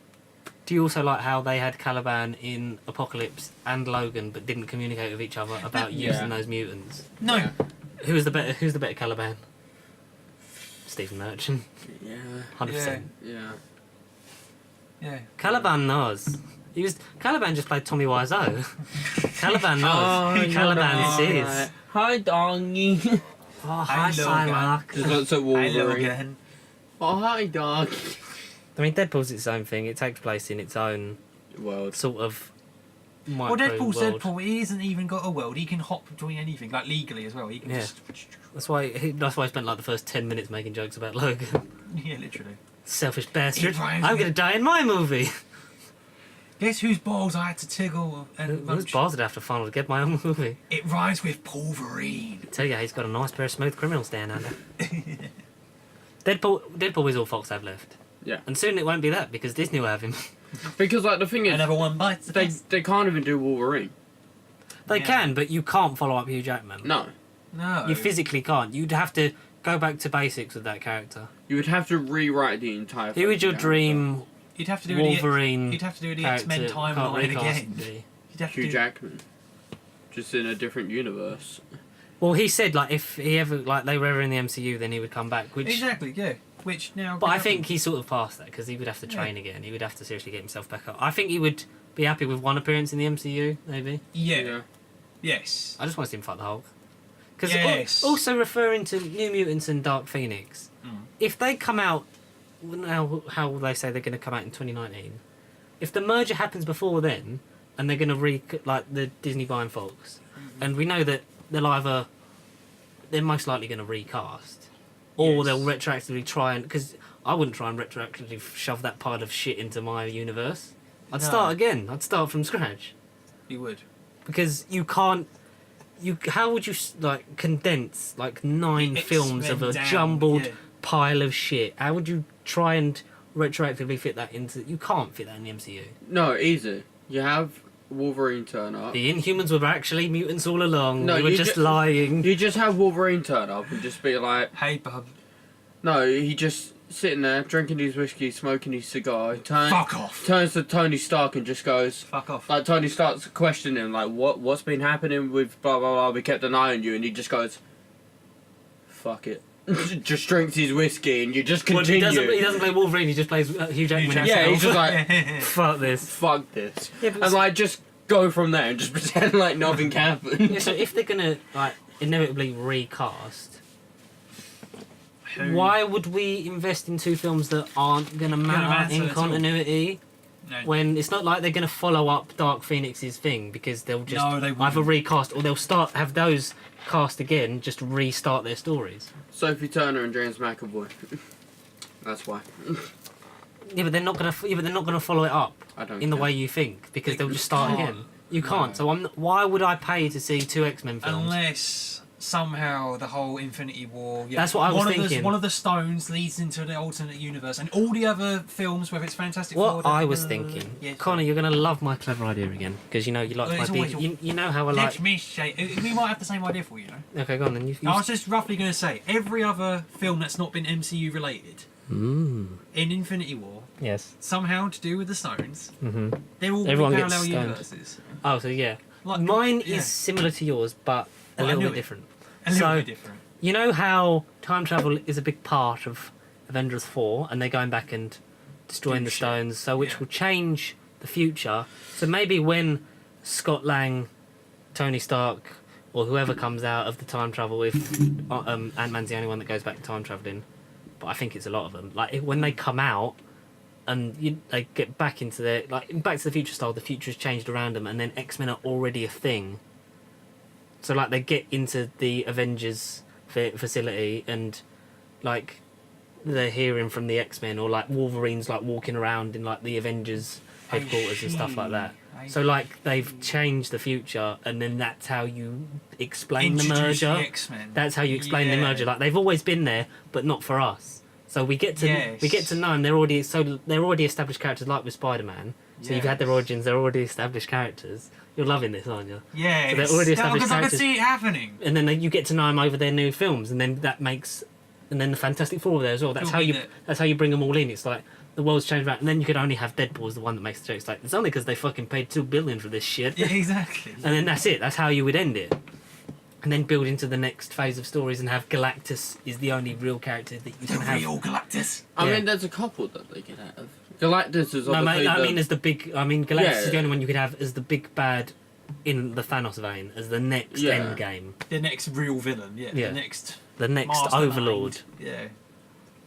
Do you also like how they had Caliban in Apocalypse and Logan, but didn't communicate with each other about Yeah. using those mutants? No. Yeah. Who's the better Caliban? Stephen Merchant, Yeah. 100%. Yeah. Yeah. Caliban knows. Caliban just played Tommy Wiseau. Caliban knows. Caliban sees. Hi, doggy. Oh, hi, Logan. Psylocke. Just looks at Wolverine. again. Oh, hi, dog. I mean, Deadpool's its own thing. It takes place in its own World. sort of Well, micro Deadpool's world. Deadpool. He hasn't even got a world. He can hop between anything, like legally as well. He can Yeah. just. That's why I spent like the first 10 minutes making jokes about Logan. Yeah, literally. Selfish bastard. It drives I'm me- going to die in my movie. Guess whose balls I had to tickle and Whose munch? bars did I have to funnel to get my own movie? It rhymes with Wolverine. Tell you, he's got a nice pair of smooth criminals down under. Deadpool is all Fox have left. Yeah. And soon it won't be that because Disney will have him. Because, like, the thing is, Another one bites the dust. they can't even do Wolverine. They Yeah. can, but you can't follow up Hugh Jackman. No. No. You physically can't. You'd have to go back to basics with that character. You would have to rewrite the entire Who would your fucking dream You'd have to do Wolverine You'd have to do the character X-Men can't timeline recast again. be? You'd have to Hugh do. Jackman. Just in a different universe. Well, he said like if he ever like they were ever in the MCU, then he would come back. Which, Exactly. Yeah. Which now. but I could think happen. he's sort of past that because he would have to Yeah. train again. He would have to seriously get himself back up. I think he would be happy with one appearance in the MCU, maybe. Yeah. Yes. I just want to see him fight the Hulk. Because Yes. also referring to New Mutants and Dark Phoenix, if they come out now, how they say they're going to come out in 2019, if the merger happens before then, and they're going to like the Disney buying Fox, and we know that they're they're most likely going to recast, or Yes. they'll retroactively try and because I wouldn't try and retroactively shove that pile of shit into my universe. I'd No. start again. I'd start from scratch You would. because you can't. How would you like condense like 9 films of a X-Men down, jumbled yeah. pile of shit? How would you try and retroactively fit that into? You can't fit that in the MCU. No, easy. You have Wolverine turn up. The Inhumans were actually mutants all along. No, we were you just ju- lying. You just have Wolverine turn up and just be like, Hey, bub. no, he just sitting there drinking his whiskey, smoking his cigar. Fuck off. Turns to Tony Stark and just goes, Fuck off. like Tony Stark's questioning him, like what's been happening with blah blah blah. We kept an eye on you, and he just goes, fuck it. Just drinks his whiskey and you just Well, continue. he doesn't play Wolverine. He just plays Hugh Jackman. Yeah, he's just himself. like, Fuck this. fuck this. Yeah, but And like just go from there and just pretend like nothing happened. Yeah, so if they're gonna like inevitably recast, Who- why would we invest in 2 films that aren't gonna matter matter in at all. continuity? No. When it's not like they're gonna follow up Dark Phoenix's thing because they'll just No, they wouldn't. either recast or they'll have those cast again, just restart their stories. Sophie Turner and James McAvoy. That's why. Yeah, but they're not gonna. Yeah, but they're not gonna follow it up I don't in the care. way you think because They they'll just start can't. again. You can't. No. So why would I pay to see 2 X-Men films? Unless somehow the whole Infinity War. Yeah, That's what I was thinking. One of the stones leads into the alternate universe, and all the other films, whether it's Fantastic Four. What I was thinking, Yeah, Connor, you're gonna love my clever idea again because you know you like Well, my it's big. always- You know how I Let like. me say, we might have the same idea for you know. Okay, go on then. I was just roughly going to say every other film that's not been MCU related in Infinity War, Yes. somehow to do with the stones, Mm-hmm. they're all Everyone gets parallel stoned. universes. Oh, so yeah. Like, Mine yeah. is similar to yours, but a Well, I little knew bit it. different. A little So- bit different. You know how time travel is a big part of Avengers 4, and they're going back and destroying Do the shit. stones, so which Yeah. will change the future. So maybe when Scott Lang, Tony Stark, or whoever comes out of the time travel, if Ant-Man's the only one that goes back time traveling, but I think it's a lot of them. Like when they come out and they get back into their like Back to the Future style, the future's changed around them, and then X-Men are already a thing. So like they get into the Avengers facility and like they're hearing from the X-Men, or like Wolverine's like walking around in like the Avengers headquarters and stuff like that. So like they've changed the future, and then that's how you explain the Introduce merger. the X-Men. That's how you explain the Yeah. merger. Like they've always been there, but not for us. So we get to Yes. know them. They're already established characters, like with Spider-Man. So you've had their Yes. origins. They're already established characters. You're loving this, aren't you? Yeah, So they're already established because I can characters. see it happening. And then you get to know them over their new films, and then that makes, and then the Fantastic Four there as well. That's It'll how be you. there. That's how you bring them all in. It's like the world's changed around, and then you could only have Deadpool as the one that makes the jokes. Like it's only because they fucking paid $2 billion for this shit. Yeah, exactly. And then that's it. That's how you would end it. And then build into the next phase of stories and have Galactus is the only real character that you The can have. real Galactus. I Yeah. mean, there's a couple that they get out of. Galactus is No, obviously mate, I the- mean as the big. I mean Galactus is Yeah. the only one you could have as the big bad in the Thanos vein, as the next Yeah. end game, The next real villain. Yeah. Yeah. The next. the next mastermind. Overlord. Yeah.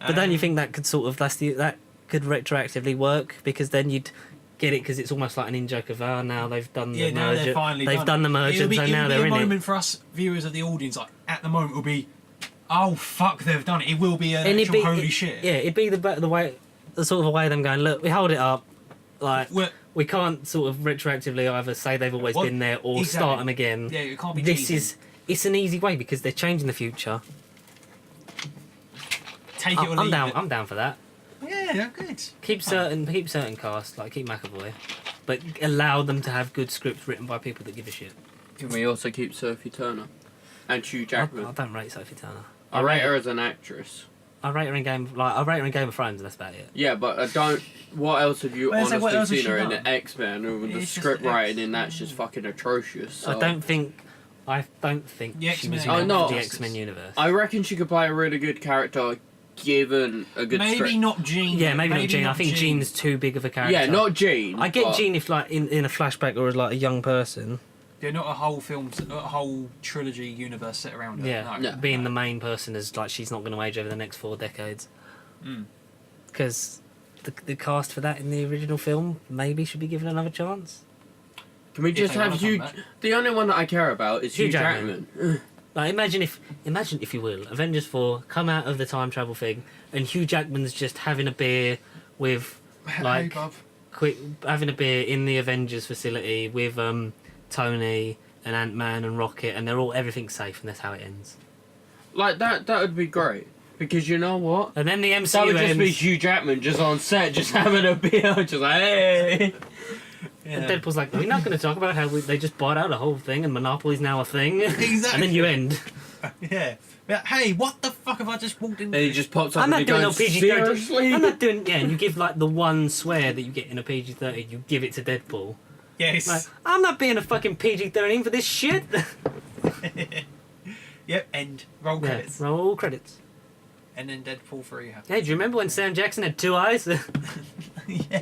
But don't you think that could sort of that could retroactively work, because then you'd get it because it's almost like an in joke of now they've done the Yeah, now merger. they're finally They've done the merger, It'll be, so it'll now be they're a in moment it. for us viewers of the audience. Like at the moment, will be, oh fuck, they've done it. It will be an And actual holy shit. Yeah, it'd be the way, the sort of a way of them going, look, we hold it up, like Well, we can't sort of retroactively either say they've always Well, been there or exactly. start them again. yeah, it can't be. This cheesy. it's an easy way because they're changing the future. Take it or I'm leave down. it. I'm down for that. Yeah, good. Keep certain cast, like keep McAvoy, but allow them to have good scripts written by people that give a shit. Can we also keep Sophie Turner and Hugh I Jackman? don't rate Sophie Turner. I rate her as an actress. I rate her in Game of Thrones. That's about it. Yeah, but I don't. What else have you Well, so what else honestly has seen she her in done? the X-Men? Or the It's just script the writing in that's just fucking atrocious. So. I don't think The she was X-Men in Oh, no. the X-Men universe. I reckon she could play a really good character given a good Maybe script. not Jean. Yeah, maybe not Jean. I think Jean's too big of a character. Yeah, not Jean. I get but- Jean if like in a flashback or as like a young person. They're not a whole film, a whole trilogy universe set around her. Yeah, No. being the main person is like she's not going to age over the next 4 decades. Mm. Because the cast for that in the original film maybe should be given another chance. Can we If just they have wanna Hugh? come back. The only one that I care about is Hugh Hugh Jackman. Jackman. Like, imagine if you will, Avengers 4 come out of the time travel thing, and Hugh Jackman's just having a beer with, like, having a beer in the Avengers facility with Tony and Ant-Man and Rocket, and everything's safe, and that's how it ends. Like that would be great. Because you know what? And then the MCU that would just ends. be Hugh Jackman just on set, just having a beer, just like, hey. Yeah. And Deadpool's like, we're not going to talk about how they just bought out a whole thing and Monopoly's now a thing. Exactly. And then you end. Yeah. Hey, what the fuck have I just walked into? And he just pops up I'm and not doing no goes, PG-13. seriously? I'm not doing... Yeah, and you give, like, the one swear that you get in a PG-13, you give it to Deadpool. Yes. Like, I'm not being a fucking PG-13 for this shit. Yep, end. Roll credits. Yeah, roll credits. And then Deadpool 3 happens. Hey, do you remember when Sam Jackson had 2 eyes? Yeah.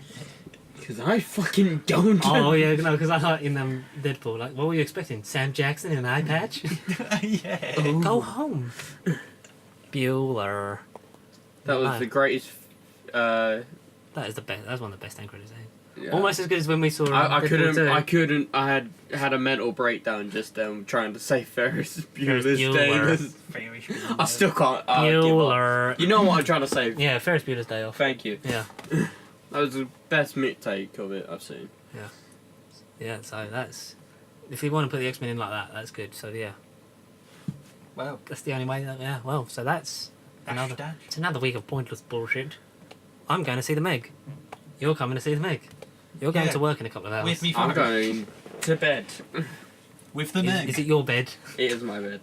Because I fucking don't. Oh, yeah, no, because I like in Deadpool. Like, what were you expecting? Sam Jackson in an eye patch? Yeah. Oh. Go home. Bueller. That was the greatest. That is the best. That was one of the best end credits. Yeah. Almost as good as when we saw. I Deadpool 2. couldn't. I had a mental breakdown just trying to say Ferris Bueller's Bueller. Day. I still can't. Give Bueller. up. You know what I'm trying to say? Yeah, Ferris Bueller's Day Off. Thank you. Yeah. That was the best take of it I've seen. Yeah. Yeah. So that's. If you want to put the X-Men in like that, that's good. So yeah. Well, That's the only way. Yeah. Well, so that's another. It's another week of pointless bullshit. I'm going to see the Meg. You're coming to see the Meg. You're going to work in a couple of hours. with me I'm for going to bed. with the Meg. Is it your bed? It is my bed.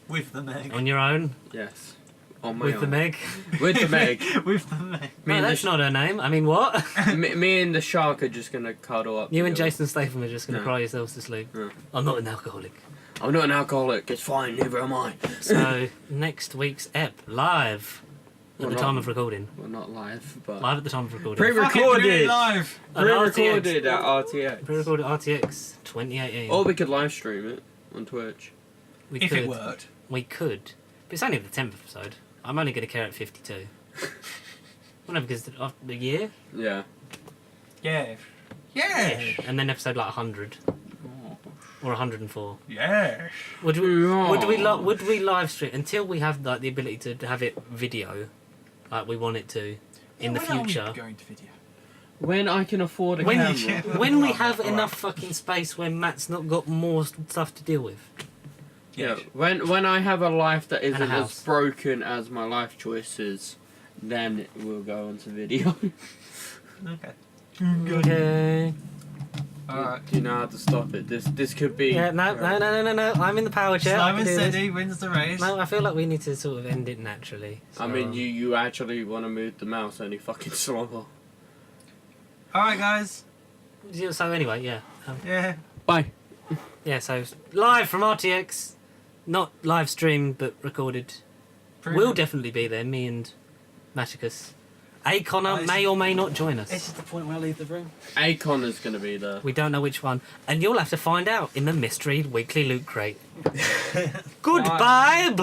With the Meg. On your own? Yes. On my With own. the Meg? With the Meg. with the Meg. No, that's not her name. I mean, what? me and the shark are just gonna cuddle up. You and together. Jason Statham are just going to No. cry yourselves to sleep. No. I'm not an alcoholic. I'm not an alcoholic. It's fine. Neither am I. So, next week's ep, live at Well, the not- time of recording. Well, not live, but Live at the time of recording. Fucking do it live. At pre-recorded RTX. at RTX. Pre-recorded RTX 2018. Or we could live stream it on Twitch. we If could. it worked. We could. But it's only the 10th episode. I'm only going to care at 52. Well, no, because of the year? Yeah. Yeah. Yeah. And then episode like 100. Or 104. Yeah. Would we Yeah. would we live stream until we have like the ability to have it video, like we want it to, in the future? Going to video. When I can afford a When, camera. when we have enough fucking space when Matt's not got more stuff to deal with. Yeah. When I have a life that isn't a as house. broken as my life choices, then we'll go onto video. Okay. Okay. Alright. Do you know how to stop it? This could be. Yeah, no. I'm in the power chair. I can Simon do this. Steady wins the race. No, I feel like we need to sort of end it naturally. I mean, so- you actually want to move the mouse any fucking slower. Alright, guys. So anyway, yeah. Yeah. Bye. Yeah, so live from RTX. Not live stream, but recorded. We'll definitely be there, me and Maticus. Conor may or may not join us. This is the point where I leave the room. Connor's gonna be there. We don't know which one. And you'll have to find out in the Mystery Weekly Loot Crate. Goodbye!